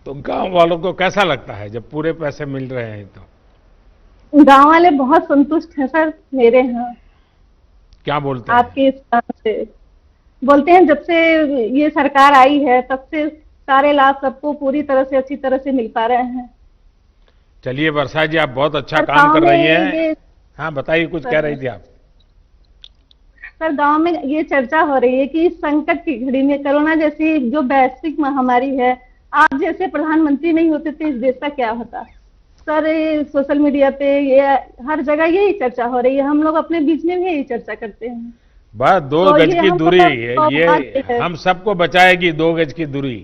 तो गांव वालों को कैसा लगता है जब पूरे पैसे मिल रहे हैं? तो गांव वाले बहुत संतुष्ट हैं सर मेरे यहाँ। क्या बोलते हैं? आपके इस काम से बोलते हैं, जब से ये सरकार आई है तब से सारे लाभ सबको पूरी तरह से अच्छी तरह से मिल पा रहे हैं। चलिए वर्षा जी, आप बहुत अच्छा सर, काम गांव कर रही में हैं। हाँ बताइए, कुछ कह रही थी आप। सर, गांव में ये चर्चा हो रही है कि इस संकट की घड़ी में, कोरोना जैसी जो वैश्विक महामारी है, आप जैसे प्रधानमंत्री नहीं होते तो इस देश का क्या होता। सर, ये सोशल मीडिया पे ये हर जगह यही चर्चा हो रही है, हम लोग अपने बीच में भी यही चर्चा करते हैं। बस 2 तो गज ये की हमको दूरी, तो ये है। हम सबको बचाएगी 2 गज की दूरी।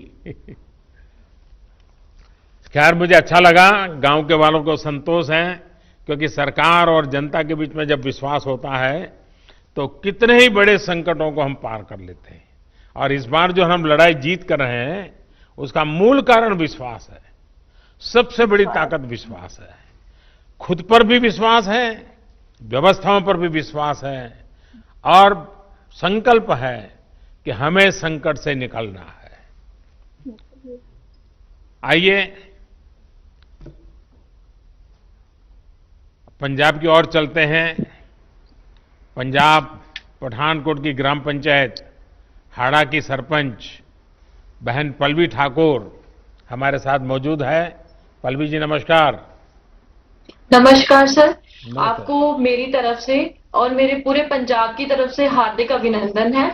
खैर, मुझे अच्छा लगा, गांव के वालों को संतोष है, क्योंकि सरकार और जनता के बीच में जब विश्वास होता है तो कितने ही बड़े संकटों को हम पार कर लेते हैं। और इस बार जो हम लड़ाई जीत कर रहे हैं उसका मूल कारण विश्वास है। सबसे बड़ी ताकत विश्वास है। खुद पर भी विश्वास है, व्यवस्थाओं पर भी विश्वास है, और संकल्प है कि हमें संकट से निकलना है। आइए पंजाब की ओर चलते हैं। पंजाब पठानकोट की ग्राम पंचायत हाड़ा की सरपंच बहन पल्लवी ठाकुर हमारे साथ मौजूद है। पल्लवी जी नमस्कार। नमस्कार सर, आपको मेरी तरफ से और मेरे पूरे पंजाब की तरफ से हार्दिक अभिनंदन है।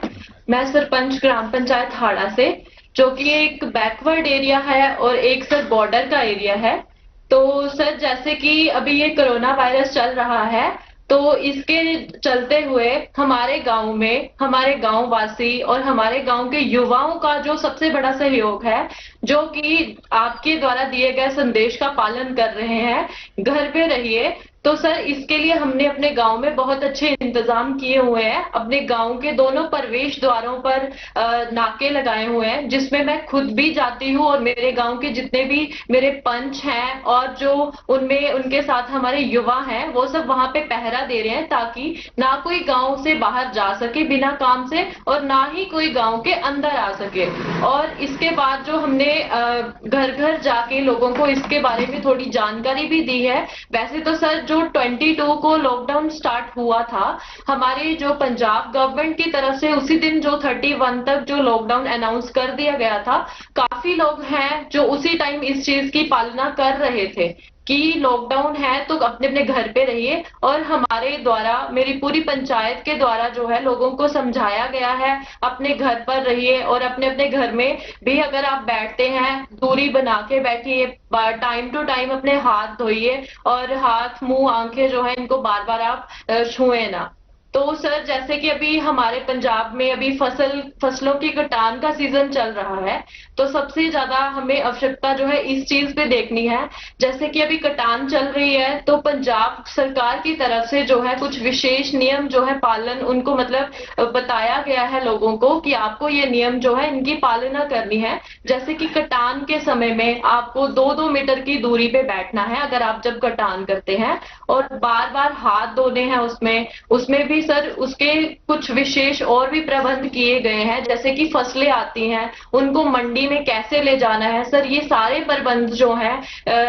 मैं सरपंच ग्राम पंचायत हाड़ा से, जो कि एक बैकवर्ड एरिया है और एक सर बॉर्डर का एरिया है। तो सर जैसे कि अभी ये कोरोना वायरस चल रहा है, तो इसके चलते हुए हमारे गांव में हमारे गांव वासी और हमारे गांव के युवाओं का जो सबसे बड़ा सहयोग है, जो कि आपके द्वारा दिए गए संदेश का पालन कर रहे हैं, घर पे रहिए। तो सर इसके लिए हमने अपने गांव में बहुत अच्छे इंतजाम किए हुए हैं। अपने गांव के दोनों प्रवेश द्वारों पर नाके लगाए हुए हैं, जिसमें मैं खुद भी जाती हूँ और मेरे गांव के जितने भी मेरे पंच हैं और जो उनमें उनके साथ हमारे युवा हैं, वो सब वहां पे पहरा दे रहे हैं, ताकि ना कोई गांव से बाहर जा सके बिना काम से और ना ही कोई गांव के अंदर आ सके। और इसके बाद जो हमने घर घर जाके लोगों को इसके बारे में थोड़ी जानकारी भी दी है। वैसे तो सर जो 22 को लॉकडाउन स्टार्ट हुआ था, हमारे जो पंजाब गवर्नमेंट की तरफ से उसी दिन जो 31 तक जो लॉकडाउन अनाउंस कर दिया गया था, काफी लोग हैं जो उसी टाइम इस चीज की पालना कर रहे थे कि लॉकडाउन है तो अपने अपने घर पे रहिए। और हमारे द्वारा, मेरी पूरी पंचायत के द्वारा जो है लोगों को समझाया गया है अपने घर पर रहिए और अपने अपने घर में भी अगर आप बैठते हैं दूरी बना के बैठिए, टाइम टू टाइम अपने हाथ धोइए और हाथ मुंह आंखें जो है इनको बार बार आप छुए ना। तो सर जैसे कि अभी हमारे पंजाब में अभी फसलों की कटान का सीजन चल रहा है, तो सबसे ज्यादा हमें आवश्यकता जो है इस चीज पे देखनी है। जैसे कि अभी कटान चल रही है, तो पंजाब सरकार की तरफ से जो है कुछ विशेष नियम जो है पालन उनको मतलब बताया गया है लोगों को कि आपको ये नियम जो है इनकी पालना करनी है। जैसे कि कटान के समय में आपको 2-2 मीटर की दूरी पे बैठना है अगर आप जब कटान करते हैं, और बार बार हाथ धोने हैं। उसमें भी सर उसके कुछ विशेष और भी प्रबंध किए गए हैं, जैसे कि फसलें आती हैं उनको मंडी में कैसे ले जाना है। सर ये सारे प्रबंध जो हैं,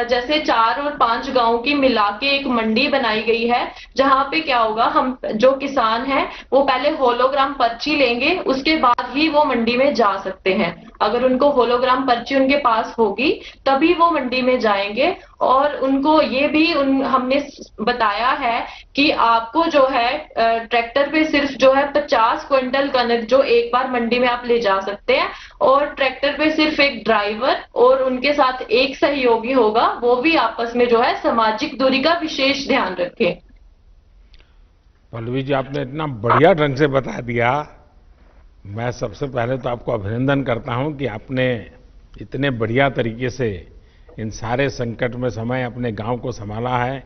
जैसे 4 और 5 गांव की मिला के एक मंडी बनाई गई है, जहां पे क्या होगा, हम जो किसान हैं वो पहले होलोग्राम पर्ची लेंगे, उसके बाद ही वो मंडी में जा सकते हैं। अगर उनको होलोग्राम पर्ची उनके पास होगी तभी वो मंडी में जाएंगे। और उनको ये भी हमने बताया है कि आपको जो है ट्रैक्टर पे सिर्फ जो है 50 क्विंटल कनक जो एक बार मंडी में आप ले जा सकते हैं, और ट्रैक्टर पे सिर्फ एक ड्राइवर और उनके साथ एक सहयोगी होगा, वो भी आपस में जो है सामाजिक दूरी का विशेष ध्यान रखें। पल्लवी जी आपने इतना बढ़िया ढंग से बता दिया। मैं सबसे पहले तो आपको अभिनंदन करता हूं कि आपने इतने बढ़िया तरीके से इन सारे संकट में समय अपने गांव को संभाला है,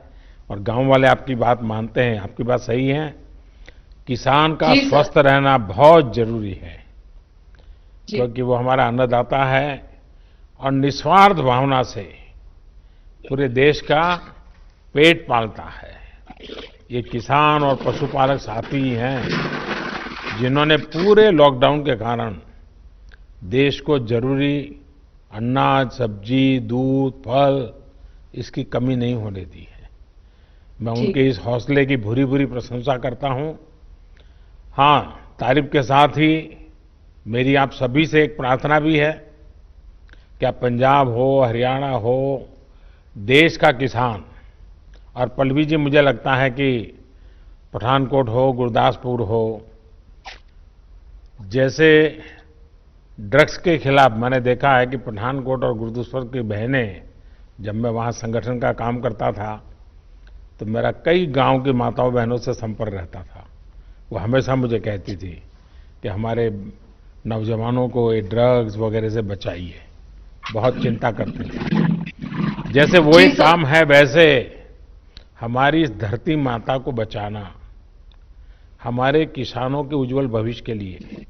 और गांव वाले आपकी बात मानते हैं। आपकी बात सही है, किसान का स्वस्थ रहना बहुत जरूरी है, क्योंकि वो हमारा अन्नदाता है और निस्वार्थ भावना से पूरे देश का पेट पालता है। ये किसान और पशुपालक साथी हैं जिन्होंने पूरे लॉकडाउन के कारण देश को जरूरी अनाज, सब्जी, दूध, फल इसकी कमी नहीं होने दी है। मैं उनके इस हौसले की भूरी भूरी प्रशंसा करता हूं। हाँ, तारीफ के साथ ही मेरी आप सभी से एक प्रार्थना भी है कि आप पंजाब हो, हरियाणा हो, देश का किसान, और पल्लवी जी मुझे लगता है कि पठानकोट हो, गुरदासपुर हो, जैसे ड्रग्स के खिलाफ मैंने देखा है कि पठानकोट और गुरदासपुर की बहनें, जब मैं वहाँ संगठन का काम करता था तो मेरा कई गांव की माताओं बहनों से संपर्क रहता था। वो हमेशा मुझे कहती थी कि हमारे नौजवानों को ये ड्रग्स वगैरह से बचाइए, बहुत चिंता करते थे। जैसे वो एक काम है, वैसे हमारी इस धरती माता को बचाना, हमारे किसानों के उज्जवल भविष्य के लिए,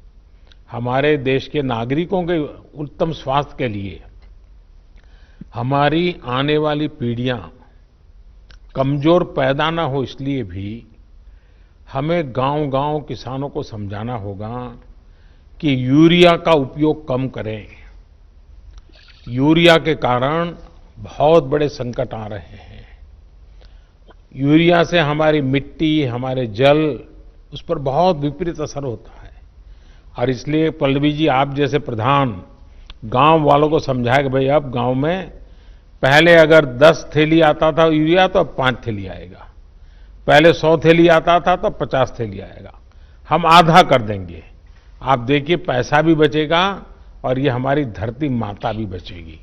हमारे देश के नागरिकों के उत्तम स्वास्थ्य के लिए, हमारी आने वाली पीढ़ियां कमजोर पैदा ना हो, इसलिए भी हमें गांव-गांव किसानों को समझाना होगा कि यूरिया का उपयोग कम करें। यूरिया के कारण बहुत बड़े संकट आ रहे हैं। यूरिया से हमारी मिट्टी, हमारे जल, उस पर बहुत विपरीत असर होता है। और इसलिए पल्लवी जी, आप जैसे प्रधान गांव वालों को समझाए कि भाई अब गांव में पहले अगर 10 थैली आता था यूरिया तो अब 5 थैली आएगा, पहले 100 थैली आता था तो 50 थैली आएगा, हम आधा कर देंगे। आप देखिए पैसा भी बचेगा और ये हमारी धरती माता भी बचेगी।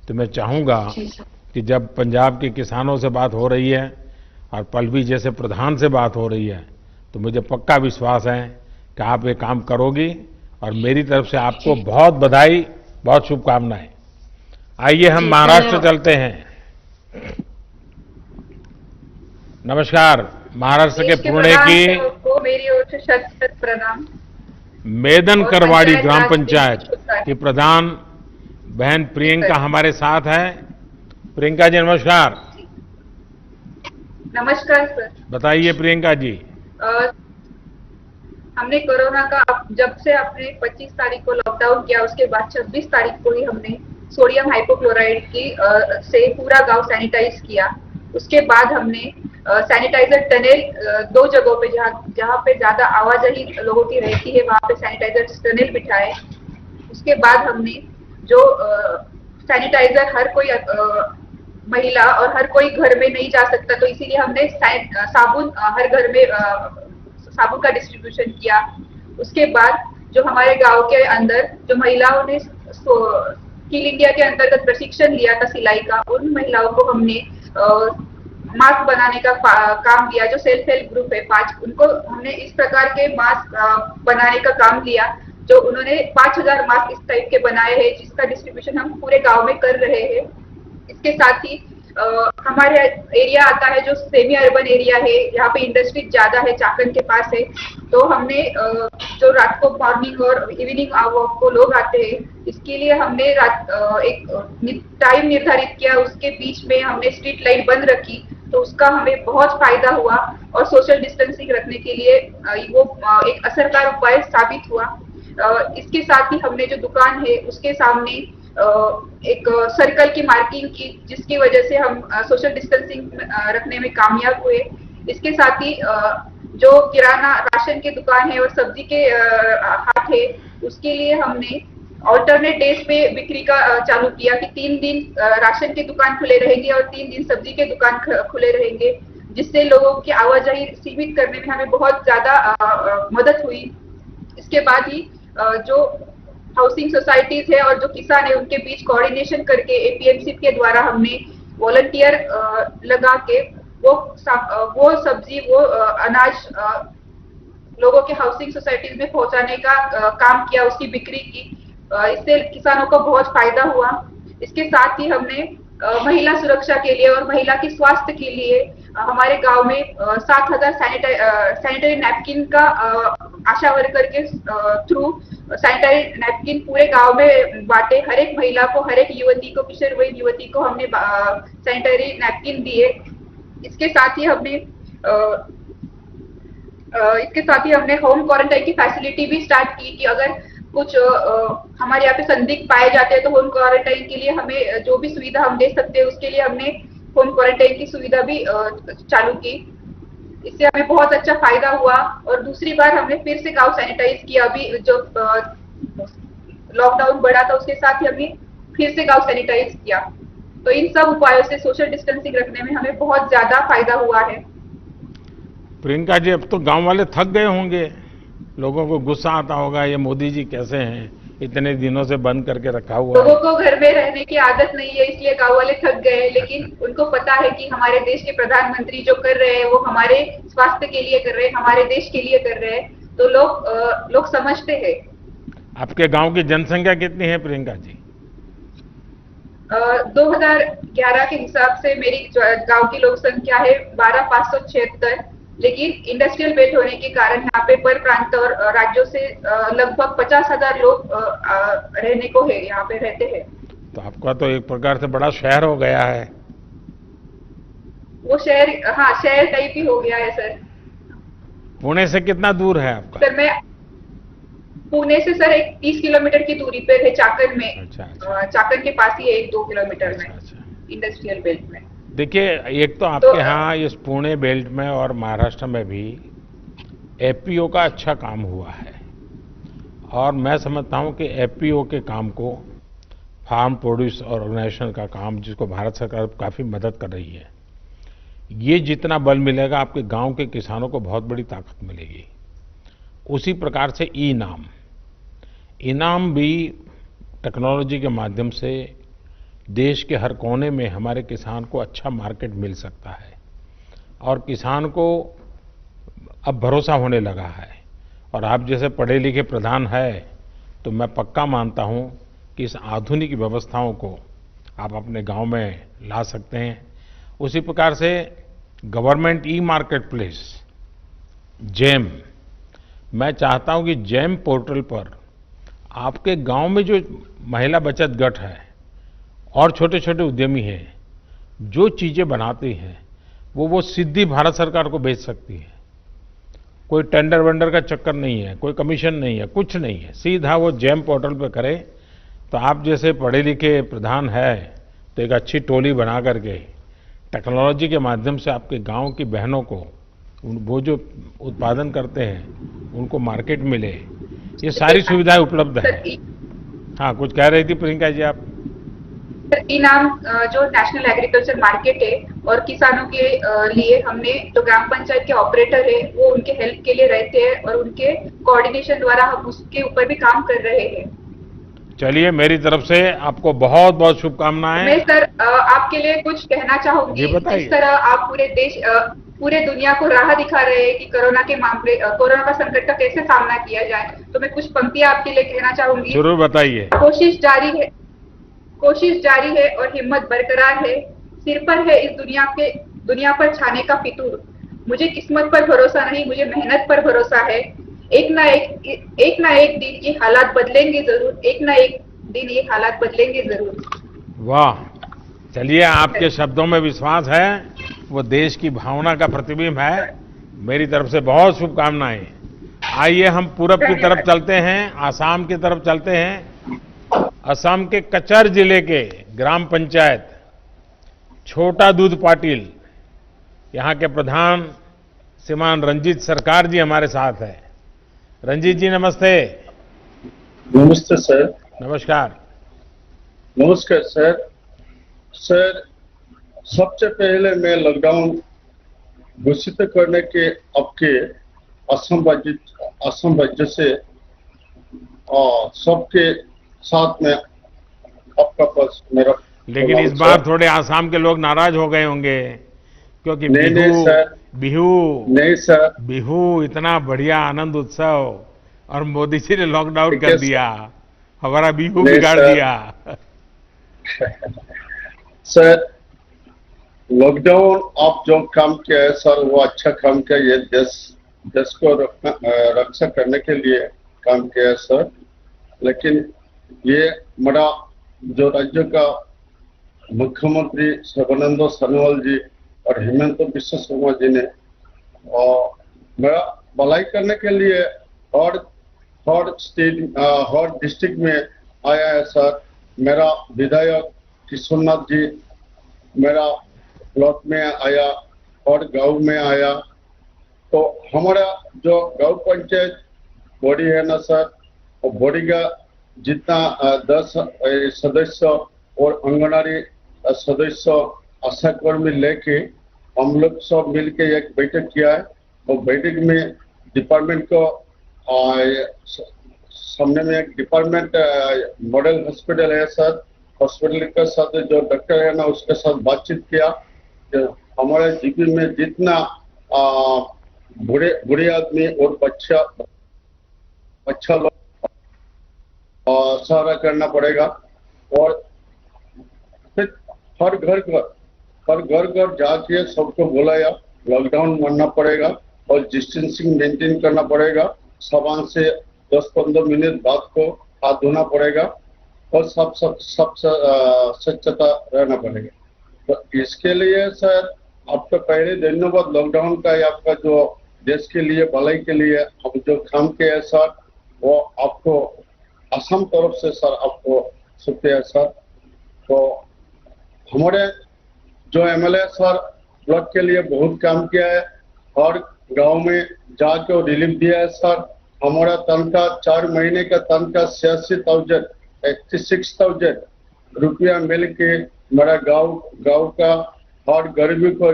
तो मैं चाहूंगा कि जब पंजाब के किसानों से बात हो रही है और पल्लवी जैसे प्रधान से बात हो रही है तो मुझे पक्का विश्वास है कि आप ये काम करोगी और मेरी तरफ से आपको बहुत बधाई, बहुत शुभकामनाएं। आइए हम महाराष्ट्र चलते हैं। नमस्कार, महाराष्ट्र के पुणे की मेरी ओर से शत प्रणाम। मेदन करवाड़ी ग्राम पंचायत की प्रधान बहन प्रियंका हमारे साथ है। प्रियंका जी नमस्कार। नमस्कार सर। बताइए प्रियंका जी। हमने कोरोना का जब से आपने 25 तारीख को लॉकडाउन किया उसके बाद 26 तारीख को ही हमने सोडियम हाइपोक्लोराइड की से पूरा गांव सैनिटाइज किया। उसके बाद हमने सैनिटाइजर टनल 2 जगहों पे जहाँ पे ज्यादा आवाजाही लोगों की रहती है वहां पे सैनिटाइजर टनल बिठाए। उसके बाद हमने जो सैनिटाइजर हर कोई महिला और हर कोई घर में नहीं जा सकता तो इसीलिए हमने साबुन हर घर में साबुन का डिस्ट्रीब्यूशन किया। उसके बाद जो हमारे गांव के अंदर जो महिलाओं ने स्किल इंडिया के अंतर्गत प्रशिक्षण लिया था सिलाई का, उन महिलाओं को हमने मास्क बनाने का काम दिया। जो सेल्फ हेल्प ग्रुप है 5, उनको हमने इस प्रकार के मास्क बनाने का काम दिया जो उन्होंने 5000 मास्क इस टाइप के बनाए हैं जिसका डिस्ट्रीब्यूशन हम पूरे गांव में कर रहे हैं। इसके साथ ही हमारे एरिया आता है जो सेमी अर्बन एरिया है, यहाँ पे इंडस्ट्री ज्यादा है, चाकन के पास है। तो हमने जो रात को मॉर्निंग और इवनिंग वॉक को लोग आते हैं, इसके लिए हमने एक टाइम निर्धारित किया, उसके बीच में हमने स्ट्रीट लाइट बंद रखी तो उसका हमें बहुत फायदा हुआ और सोशल डिस्टेंसिंग रखने के लिए वो एक असरदार उपाय साबित हुआ। इसके साथ ही हमने जो दुकान है उसके सामने एक सर्कल की मार्किंग की जिसकी वजह से हम सोशल डिस्टेंसिंग रखने में कामयाब हुए। इसके साथ ही जो किराना राशन की दुकान है और सब्जी के हाट है उसके लिए हमने ऑल्टरनेट डेज पे बिक्री का चालू किया कि 3 दिन राशन की दुकान खुले रहेंगे और 3 दिन सब्जी के दुकान खुले रहेंगे, जिससे लोगों की आवाजाही सीमित करने में हमें बहुत ज्यादा मदद हुई। इसके बाद ही जो हाउसिंग सोसाइटीज है और जो किसान है उनके बीच कोऑर्डिनेशन करके एपीएमसी के द्वारा हमने वॉलंटियर लगा के वो सब्जी वो अनाज लोगों के हाउसिंग सोसाइटीज में पहुंचाने का काम किया, उसकी बिक्री की। इससे किसानों को बहुत फायदा हुआ। इसके साथ ही हमने महिला सुरक्षा के लिए और महिला के स्वास्थ्य के लिए हमारे गांव में 7000 सैनिटरी नैपकिन का आशा वर्कर के थ्रू सैनिटरी नैपकिन पूरे गांव में बांटे। हर एक महिला को, हर एक युवती को, किशोरवयीन युवती को हमने सैनिटरी नैपकिन दिए। इसके साथ ही हमने होम क्वारंटाइन की फैसिलिटी भी स्टार्ट की कि अगर कुछ हमारे यहाँ पे संदिग्ध पाए जाते हैं तो होम क्वारंटाइन के लिए हमें जो भी सुविधा हम दे सकते हैं उसके लिए हमने होम क्वारंटाइन की सुविधा भी चालू की। इससे हमें बहुत अच्छा फायदा हुआ। और दूसरी बार हमने फिर से गांव सैनिटाइज किया। अभी जो लॉकडाउन बढ़ा था उसके साथ ही हमने फिर से गांव सैनिटाइज किया। तो इन सब उपायों से सोशल डिस्टेंसिंग रखने में हमें बहुत ज्यादा फायदा हुआ है। प्रियंका जी, अब तो गांव वाले थक गए होंगे, लोगों को गुस्सा आता होगा, ये मोदी जी कैसे हैं, इतने दिनों से बंद करके रखा हुआ है। लोगों को घर में रहने की आदत नहीं है इसलिए गांव वाले थक गए, लेकिन उनको पता है कि हमारे देश के प्रधानमंत्री जो कर रहे हैं वो हमारे स्वास्थ्य के लिए कर रहे हैं, हमारे देश के लिए कर रहे हैं, तो लोग समझते हैं। आपके गांव की जनसंख्या कितनी है प्रियंका जी? 2011 के हिसाब से मेरी गांव की लोक संख्या है 12576, लेकिन इंडस्ट्रियल बेल्ट होने के कारण यहाँ पे पर प्रांत और राज्यों से लगभग 50,000 लोग रहने को है, यहाँ पे रहते हैं। तो आपका तो एक प्रकार से बड़ा शहर हो गया है। वो शहर, हाँ, शहर टाइप ही हो गया है सर। पुणे से कितना दूर है आपका? सर मैं पुणे से सर 30 किलोमीटर की दूरी पर है, चाकन में। अच्छा। चाकन के पास ही है, 1-2 किलोमीटर में, इंडस्ट्रियल बेल्ट में। देखिए, एक तो आपके यहाँ इस पुणे बेल्ट में और महाराष्ट्र में भी एफपीओ का अच्छा काम हुआ है और मैं समझता हूँ कि एफपीओ के काम को फार्म प्रोड्यूस ऑर्गेनाइजेशन का काम, जिसको भारत सरकार काफ़ी मदद कर रही है, ये जितना बल मिलेगा आपके गांव के किसानों को बहुत बड़ी ताकत मिलेगी। उसी प्रकार से इनाम भी टेक्नोलॉजी के माध्यम से देश के हर कोने में हमारे किसान को अच्छा मार्केट मिल सकता है और किसान को अब भरोसा होने लगा है। और आप जैसे पढ़े लिखे प्रधान है तो मैं पक्का मानता हूं कि इस आधुनिक व्यवस्थाओं को आप अपने गांव में ला सकते हैं। उसी प्रकार से government e market place jam, मैं चाहता हूं कि जैम पोर्टल पर आपके गांव में जो महिला बचत गट है और छोटे छोटे उद्यमी हैं, जो चीजें बनाते हैं वो सीधी भारत सरकार को भेज सकती है। कोई टेंडर वेंडर का चक्कर नहीं है, कोई कमीशन नहीं है, कुछ नहीं है, सीधा वो जैम पोर्टल पे करे। तो आप जैसे पढ़े लिखे प्रधान है तो एक अच्छी टोली बना करके टेक्नोलॉजी के माध्यम से आपके गांव की बहनों को वो जो उत्पादन करते हैं उनको मार्केट मिले, ये सारी सुविधाएं उपलब्ध है। हाँ, कुछ कह रही थी प्रियंका जी आप? इनाम जो नेशनल एग्रीकल्चर मार्केट है और किसानों के लिए हमने जो ग्राम पंचायत के ऑपरेटर है वो उनके हेल्प के लिए रहते हैं और उनके कोऑर्डिनेशन द्वारा हम उसके ऊपर भी काम कर रहे हैं। चलिए, मेरी तरफ से आपको बहुत बहुत शुभकामनाएं। मैं सर आपके लिए कुछ कहना चाहूंगी। इस तरह आप पूरे दुनिया को राह दिखा रहे हैं कि कोरोना का संकट का कैसे सामना किया जाए, तो मैं कुछ पंक्तियां आपके लिए कहना चाहूंगी। जरूर बताइए। कोशिश जारी है और हिम्मत बरकरार है, सिर पर है इस दुनिया पर छाने का फितूर। मुझे किस्मत पर भरोसा नहीं, मुझे मेहनत पर भरोसा है। एक ना एक दिन ये हालात बदलेंगे जरूर, एक ना एक दिन ये हालात बदलेंगे जरूर। वाह, चलिए, आपके शब्दों में विश्वास है, वो देश की भावना का प्रतिबिंब है। मेरी तरफ से बहुत शुभकामनाएं। आइए हम पूरब की तरफ चलते हैं, आसाम की तरफ चलते हैं। असम के कचर जिले के ग्राम पंचायत छोटा दूध पाटिल, यहाँ के प्रधान श्रीमान रंजीत सरकार जी हमारे साथ हैं। रंजीत जी नमस्ते। नमस्ते सर। नमस्कार। नमस्कार सर। सर, सबसे पहले मैं लॉकडाउन घोषित करने के आपके असम राज्य से सबके साथ में आपका पास मेरा, लेकिन इस बार थोड़े आसाम के लोग नाराज हो गए होंगे क्योंकि बिहू इतना बढ़िया आनंद उत्सव और मोदी जी ने लॉकडाउन कर दिया, हमारा बिहू बिगाड़ दिया। सर, लॉकडाउन आप जो काम किया है सर वो अच्छा काम किया, ये देश को रक्षा करने के लिए काम किया है सर। लेकिन ये मेरा जो राज्य का मुख्यमंत्री सर्बानंद सोनोवाल जी और हेमंत बिश्व शर्मा जी ने मेरा भलाई करने के लिए हर डिस्ट्रिक्ट में आया है सर। मेरा विधायक किशोरनाथ जी मेरा ब्लॉक में आया और गांव में आया, तो हमारा जो गांव पंचायत बॉडी है ना सर, और बॉडी का जितना 10 सदस्य और आंगनबाड़ी सदस्य आशाकर्मी लेके हम लोग सब मिलके एक बैठक किया है और बैठक में डिपार्टमेंट को सामने में एक डिपार्टमेंट मॉडल हॉस्पिटल है सर, हॉस्पिटल के साथ जो डॉक्टर है ना उसके साथ बातचीत किया। हमारे जीपी में जितना बूढ़े आदमी और बच्चा लोग सहारा करना पड़ेगा और फिर हर घर जाके सबको बुलाया, लॉकडाउन मानना पड़ेगा और डिस्टेंसिंग मेंटेन करना पड़ेगा। साबुन से 10-15 मिनट बाद को हाथ धोना पड़ेगा और सब स्वच्छता रहना पड़ेगा। तो इसके लिए सर आपका पहले धन्यवाद। लॉकडाउन का आपका जो देश के लिए भलाई के लिए हम जो काम किया है सर, वो आपको असम तरफ से सर आपको शुक्रिया सर। तो हमारे जो एमएलए सर ब्लॉक के लिए बहुत काम किया है और गांव में जाके रिलीफ दिया है सर। हमारा तनख्वाह 4 महीने का तनख्वाह 86,000 रुपया मिल के मेरा गांव का हर गरीबी को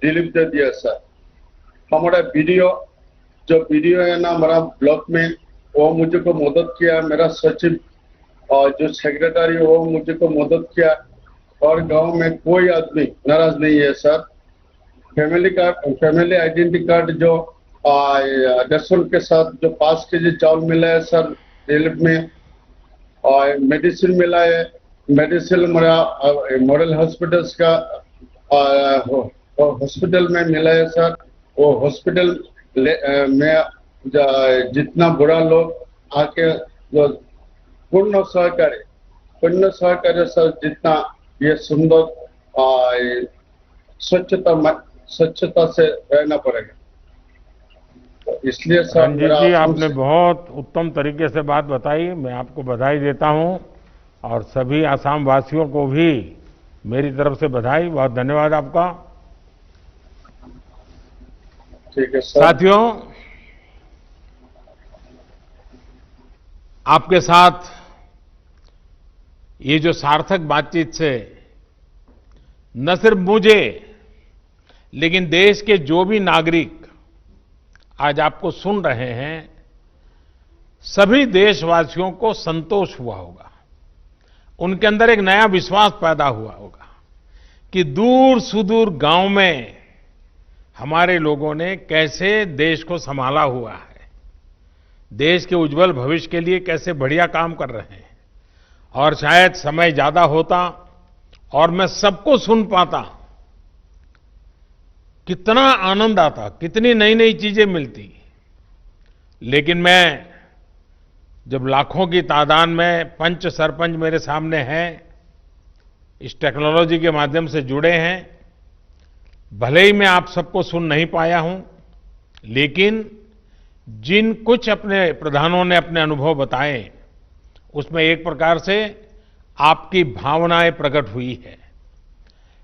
रिलीफ दे दिया सर। हमारा वीडियो है ना हमारा ब्लॉक में, वो मुझे को मदद किया। मेरा सचिव और जो सेक्रेटरी वो मुझे को मदद किया और गांव में कोई आदमी नाराज नहीं है सर। फैमिली आइडेंटिटी कार्ड जो रेशन के साथ जो 5 केजी चावल मिला है सर रिलीफ में, और मेडिसिन मिला है। मेडिसिन मेरा मॉडल हॉस्पिटल्स का हॉस्पिटल में मिला है सर। वो हॉस्पिटल में जितना बड़ा लोग आके जो पूर्ण सहकार्य सर, जितना ये सुंदर स्वच्छता से रहना पड़ेगा। तो इसलिए सर रंजीत जी, आपने बहुत उत्तम तरीके से बात बताई। मैं आपको बधाई देता हूं और सभी आसाम वासियों को भी मेरी तरफ से बधाई। बहुत धन्यवाद आपका। ठीक है सर। साथियों, आपके साथ ये जो सार्थक बातचीत से न सिर्फ मुझे लेकिन देश के जो भी नागरिक आज आपको सुन रहे हैं, सभी देशवासियों को संतोष हुआ होगा। उनके अंदर एक नया विश्वास पैदा हुआ होगा कि दूर सुदूर गांव में हमारे लोगों ने कैसे देश को संभाला हुआ है, देश के उज्जवल भविष्य के लिए कैसे बढ़िया काम कर रहे हैं। और शायद समय ज्यादा होता और मैं सबको सुन पाता, कितना आनंद आता, कितनी नई नई चीजें मिलती। लेकिन मैं जब लाखों की तादाद में पंच सरपंच मेरे सामने हैं, इस टेक्नोलॉजी के माध्यम से जुड़े हैं, भले ही मैं आप सबको सुन नहीं पाया हूं, लेकिन जिन कुछ अपने प्रधानों ने अपने अनुभव बताए, उसमें एक प्रकार से आपकी भावनाएं प्रकट हुई है।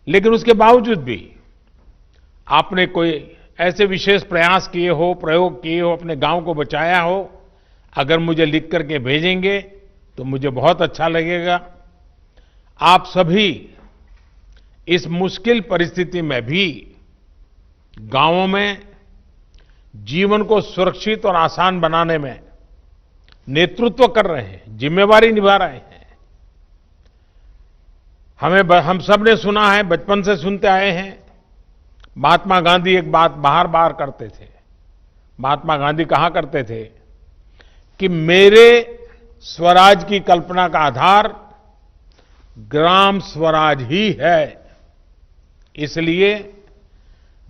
लेकिन उसके बावजूद भी आपने कोई ऐसे विशेष प्रयास किए हो, प्रयोग किए हो, अपने गांव को बचाया हो, अगर मुझे लिख करके भेजेंगे तो मुझे बहुत अच्छा लगेगा। आप सभी इस मुश्किल परिस्थिति में भी गांवों में जीवन को सुरक्षित और आसान बनाने में नेतृत्व कर रहे हैं, जिम्मेवारी निभा रहे हैं। हम सब ने सुना है, बचपन से सुनते आए हैं, महात्मा गांधी एक बात बार बार करते थे। महात्मा गांधी कहा करते थे कि मेरे स्वराज की कल्पना का आधार ग्राम स्वराज ही है। इसलिए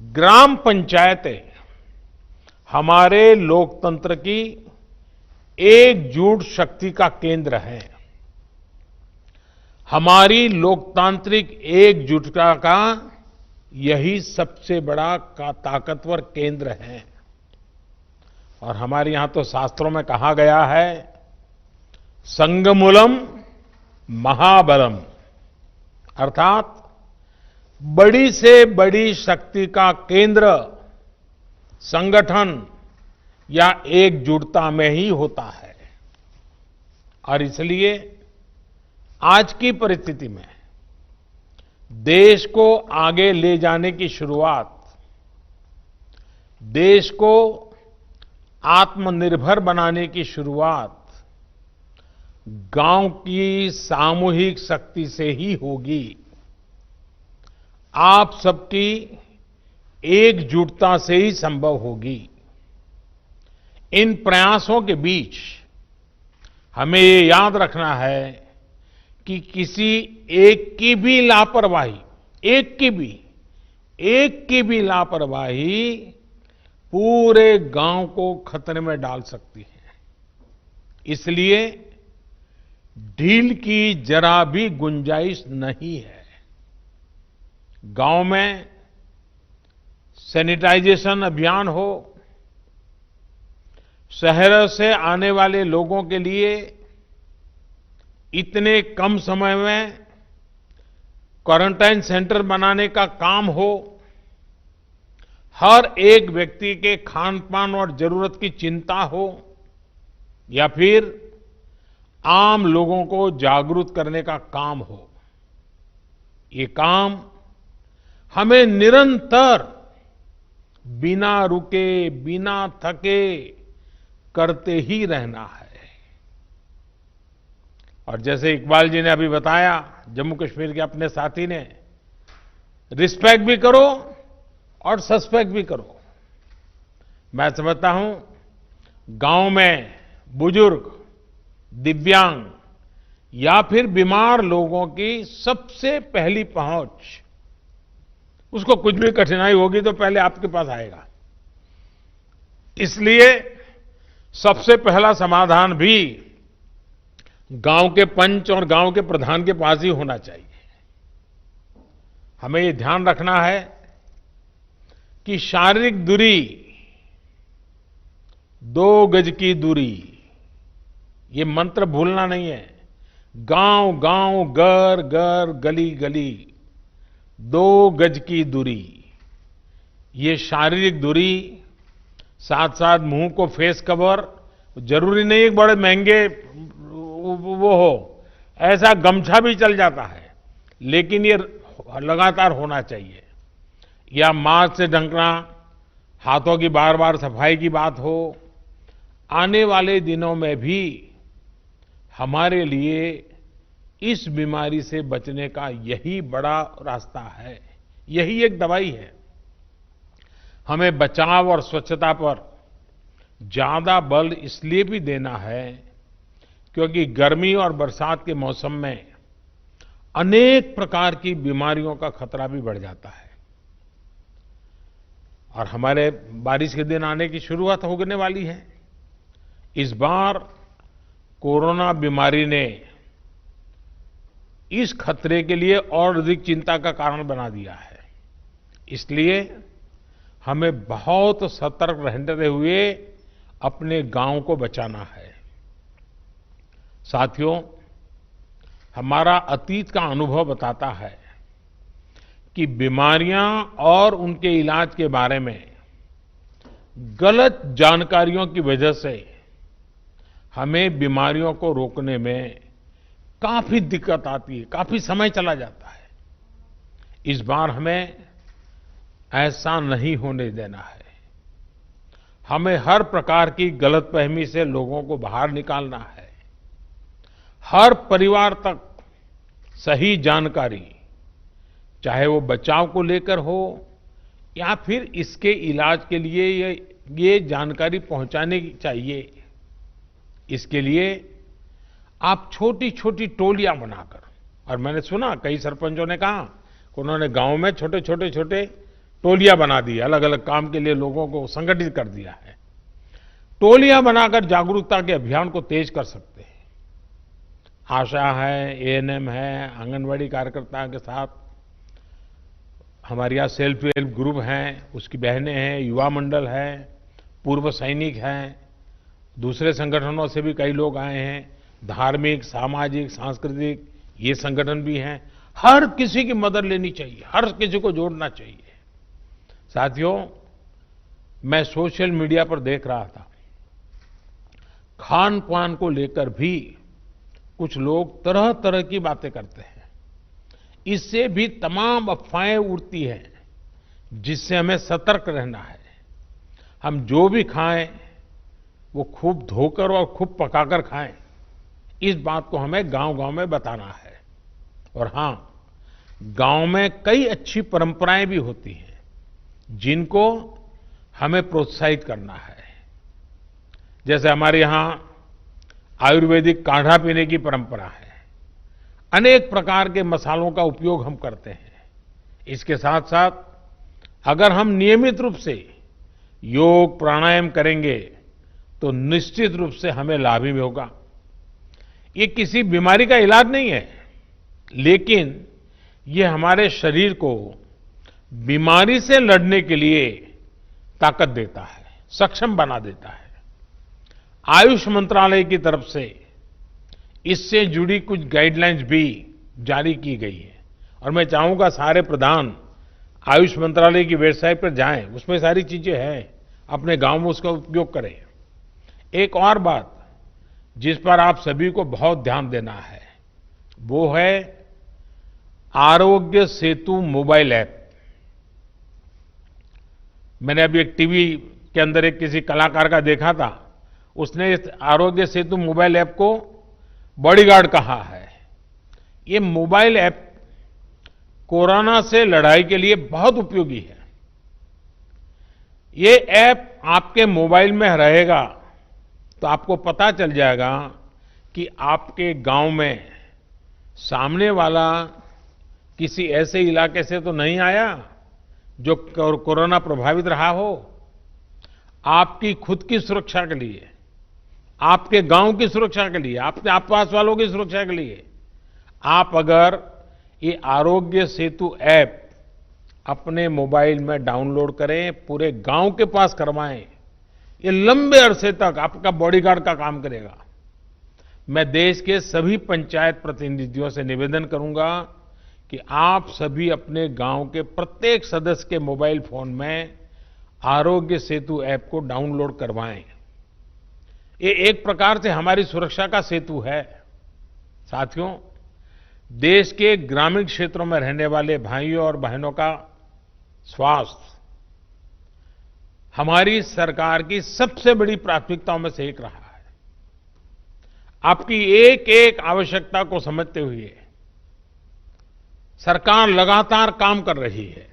ग्राम पंचायतें हमारे लोकतंत्र की एकजुट शक्ति का केंद्र है। हमारी लोकतांत्रिक एकजुटता का यही सबसे बड़ा ताकतवर केंद्र है। और हमारे यहां तो शास्त्रों में कहा गया है, संगमूलम महाबलम, अर्थात बड़ी से बड़ी शक्ति का केंद्र संगठन या एकजुटता में ही होता है। और इसलिए आज की परिस्थिति में देश को आगे ले जाने की शुरुआत, देश को आत्मनिर्भर बनाने की शुरुआत गांव की सामूहिक शक्ति से ही होगी। आप सबकी एकजुटता से ही संभव होगी। इन प्रयासों के बीच हमें ये याद रखना है कि किसी एक की भी लापरवाही, एक की भी लापरवाही पूरे गांव को खतरे में डाल सकती है। इसलिए ढील की जरा भी गुंजाइश नहीं है। गांव में सैनिटाइजेशन अभियान हो, शहरों से आने वाले लोगों के लिए इतने कम समय में क्वारंटाइन सेंटर बनाने का काम हो, हर एक व्यक्ति के खान पान और जरूरत की चिंता हो, या फिर आम लोगों को जागरूक करने का काम हो, ये काम हमें निरंतर बिना रुके, बिना थके करते ही रहना है। और जैसे इकबाल जी ने अभी बताया, जम्मू कश्मीर के अपने साथी ने, रिस्पेक्ट भी करो और सस्पेक्ट भी करो। मैं समझता हूं गांव में बुजुर्ग, दिव्यांग या फिर बीमार लोगों की सबसे पहली पहुंच, उसको कुछ भी कठिनाई होगी तो पहले आपके पास आएगा। इसलिए सबसे पहला समाधान भी गांव के पंच और गांव के प्रधान के पास ही होना चाहिए। हमें ये ध्यान रखना है कि शारीरिक दूरी, 2 गज की दूरी, ये मंत्र भूलना नहीं है। गांव गांव, घर घर, गली गली, 2 गज की दूरी, ये शारीरिक दूरी, साथ साथ मुंह को फेस कवर, जरूरी नहीं है बड़े महंगे वो हो, ऐसा गमछा भी चल जाता है, लेकिन ये लगातार होना चाहिए। या मास्क से ढकना, हाथों की बार बार सफाई की बात हो। आने वाले दिनों में भी हमारे लिए इस बीमारी से बचने का यही बड़ा रास्ता है, यही एक दवाई है। हमें बचाव और स्वच्छता पर ज्यादा बल इसलिए भी देना है क्योंकि गर्मी और बरसात के मौसम में अनेक प्रकार की बीमारियों का खतरा भी बढ़ जाता है। और हमारे बारिश के दिन आने की शुरुआत होने वाली है। इस बार कोरोना बीमारी ने इस खतरे के लिए और अधिक चिंता का कारण बना दिया है। इसलिए हमें बहुत सतर्क रहते हुए अपने गांव को बचाना है। साथियों, हमारा अतीत का अनुभव बताता है कि बीमारियां और उनके इलाज के बारे में गलत जानकारियों की वजह से हमें बीमारियों को रोकने में काफी दिक्कत आती है, काफी समय चला जाता है। इस बार हमें ऐसा नहीं होने देना है। हमें हर प्रकार की गलतफहमी से लोगों को बाहर निकालना है। हर परिवार तक सही जानकारी, चाहे वो बचाव को लेकर हो या फिर इसके इलाज के लिए ये जानकारी पहुंचाने की चाहिए। इसके लिए आप छोटी छोटी टोलियां बनाकर, और मैंने सुना कई सरपंचों ने कहा कि उन्होंने गांव में छोटे टोलियां बना दी, अलग अलग काम के लिए लोगों को संगठित कर दिया है। टोलियां बनाकर जागरूकता के अभियान को तेज कर सकते हैं। आशा है, एएनएम है, आंगनवाड़ी कार्यकर्ता के साथ हमारे यहाँ सेल्फ हेल्प ग्रुप हैं, उसकी बहनें हैं, युवा मंडल है, पूर्व सैनिक हैं, दूसरे संगठनों से भी कई लोग आए हैं, धार्मिक, सामाजिक, सांस्कृतिक ये संगठन भी हैं। हर किसी की मदद लेनी चाहिए, हर किसी को जोड़ना चाहिए। साथियों, मैं सोशल मीडिया पर देख रहा था, खान पान को लेकर भी कुछ लोग तरह तरह की बातें करते हैं। इससे भी तमाम अफवाहें उड़ती हैं, जिससे हमें सतर्क रहना है। हम जो भी खाएं वो खूब धोकर और खूब पकाकर खाएं, इस बात को हमें गांव-गांव में बताना है। और हां, गांव में कई अच्छी परंपराएं भी होती हैं, जिनको हमें प्रोत्साहित करना है। जैसे हमारे यहां आयुर्वेदिक काढ़ा पीने की परंपरा है, अनेक प्रकार के मसालों का उपयोग हम करते हैं। इसके साथ साथ अगर हम नियमित रूप से योग प्राणायाम करेंगे तो निश्चित रूप से हमें लाभ ही होगा। ये किसी बीमारी का इलाज नहीं है, लेकिन ये हमारे शरीर को बीमारी से लड़ने के लिए ताकत देता है, सक्षम बना देता है। आयुष मंत्रालय की तरफ से इससे जुड़ी कुछ गाइडलाइंस भी जारी की गई है और मैं चाहूंगा सारे प्रधान आयुष मंत्रालय की वेबसाइट पर जाएं, उसमें सारी चीजें हैं, अपने गांव में उसका उपयोग करें। एक और बात जिस पर आप सभी को बहुत ध्यान देना है वो है आरोग्य सेतु मोबाइल ऐप। मैंने अभी एक टीवी के अंदर एक किसी कलाकार का देखा था, उसने इस आरोग्य सेतु मोबाइल ऐप को बॉडीगार्ड कहा है। ये मोबाइल ऐप कोरोना से लड़ाई के लिए बहुत उपयोगी है। ये ऐप आपके मोबाइल में रहेगा तो आपको पता चल जाएगा कि आपके गांव में सामने वाला किसी ऐसे इलाके से तो नहीं आया जो कोरोना प्रभावित रहा हो। आपकी खुद की सुरक्षा के लिए, आपके गांव की सुरक्षा के लिए, आपके आसपास वालों की सुरक्षा के लिए आप अगर ये आरोग्य सेतु ऐप अपने मोबाइल में डाउनलोड करें, पूरे गांव के पास करवाएं, ये लंबे अरसे तक आपका बॉडीगार्ड का काम करेगा। मैं देश के सभी पंचायत प्रतिनिधियों से निवेदन करूंगा कि आप सभी अपने गांव के प्रत्येक सदस्य के मोबाइल फोन में आरोग्य सेतु ऐप को डाउनलोड करवाएं। ये एक प्रकार से हमारी सुरक्षा का सेतु है। साथियों, देश के ग्रामीण क्षेत्रों में रहने वाले भाइयों और बहनों का स्वास्थ्य हमारी सरकार की सबसे बड़ी प्राथमिकताओं में से एक रहा है। आपकी एक एक आवश्यकता को समझते हुए सरकार लगातार काम कर रही है।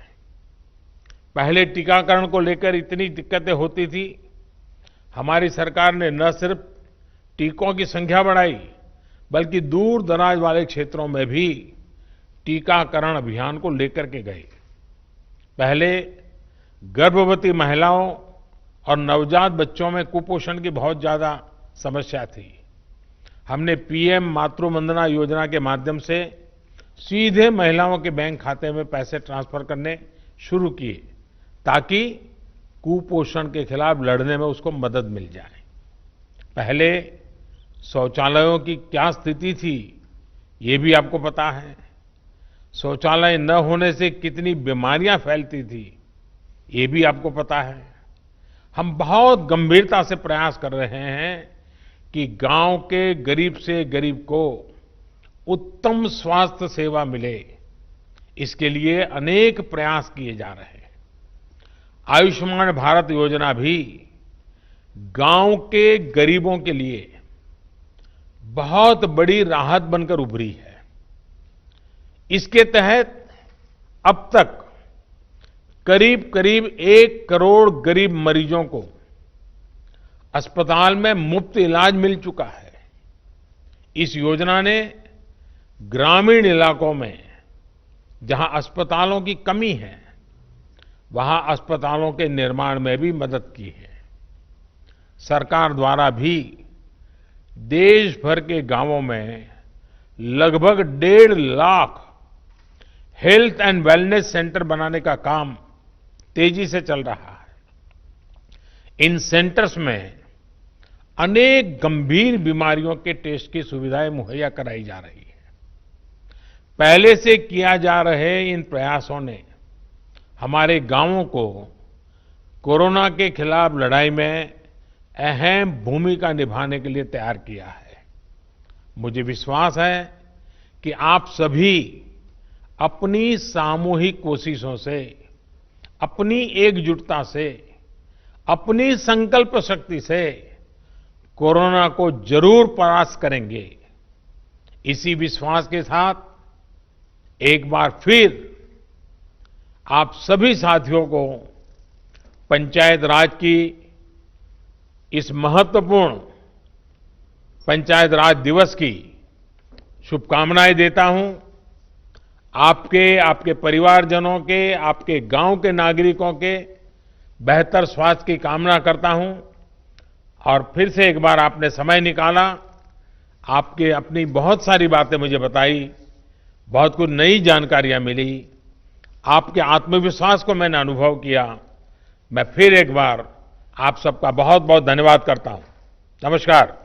पहले टीकाकरण को लेकर इतनी दिक्कतें होती थी, हमारी सरकार ने न सिर्फ टीकों की संख्या बढ़ाई बल्कि दूर दराज वाले क्षेत्रों में भी टीकाकरण अभियान को लेकर के गए। पहले गर्भवती महिलाओं और नवजात बच्चों में कुपोषण की बहुत ज्यादा समस्या थी। हमने पीएम मातृ वंदना योजना के माध्यम से सीधे महिलाओं के बैंक खाते में पैसे ट्रांसफर करने शुरू किए ताकि कुपोषण के खिलाफ लड़ने में उसको मदद मिल जाए। पहले शौचालयों की क्या स्थिति थी ये भी आपको पता है। शौचालय न होने से कितनी बीमारियां फैलती थी ये भी आपको पता है। हम बहुत गंभीरता से प्रयास कर रहे हैं कि गांव के गरीब से गरीब को उत्तम स्वास्थ्य सेवा मिले। इसके लिए अनेक प्रयास किए जा रहे हैं। आयुष्मान भारत योजना भी गांव के गरीबों के लिए बहुत बड़ी राहत बनकर उभरी है। इसके तहत अब तक करीब करीब 1 करोड़ गरीब मरीजों को अस्पताल में मुफ्त इलाज मिल चुका है। इस योजना ने ग्रामीण इलाकों में जहां अस्पतालों की कमी है वहां अस्पतालों के निर्माण में भी मदद की है। सरकार द्वारा भी देश भर के गांवों में लगभग 1.5 lakh health and wellness centre बनाने का काम तेजी से चल रहा है। इन सेंटर्स में अनेक गंभीर बीमारियों के टेस्ट की सुविधाएं मुहैया कराई जा रही है। पहले से किया जा रहे इन प्रयासों ने हमारे गांवों को कोरोना के खिलाफ लड़ाई में अहम भूमिका निभाने के लिए तैयार किया है। मुझे विश्वास है कि आप सभी अपनी सामूहिक कोशिशों से, अपनी एकजुटता से, अपनी संकल्प शक्ति से कोरोना को जरूर परास्त करेंगे। इसी विश्वास के साथ एक बार फिर आप सभी साथियों को पंचायत राज की इस महत्वपूर्ण पंचायत राज दिवस की शुभकामनाएं देता हूं। आपके परिवारजनों के, आपके गांव के नागरिकों के बेहतर स्वास्थ्य की कामना करता हूं। और फिर से एक बार आपने समय निकाला, आपके अपनी बहुत सारी बातें मुझे बताई, बहुत कुछ नई जानकारियां मिली, आपके आत्मविश्वास को मैंने अनुभव किया। मैं फिर एक बार आप सबका बहुत बहुत धन्यवाद करता हूं। नमस्कार।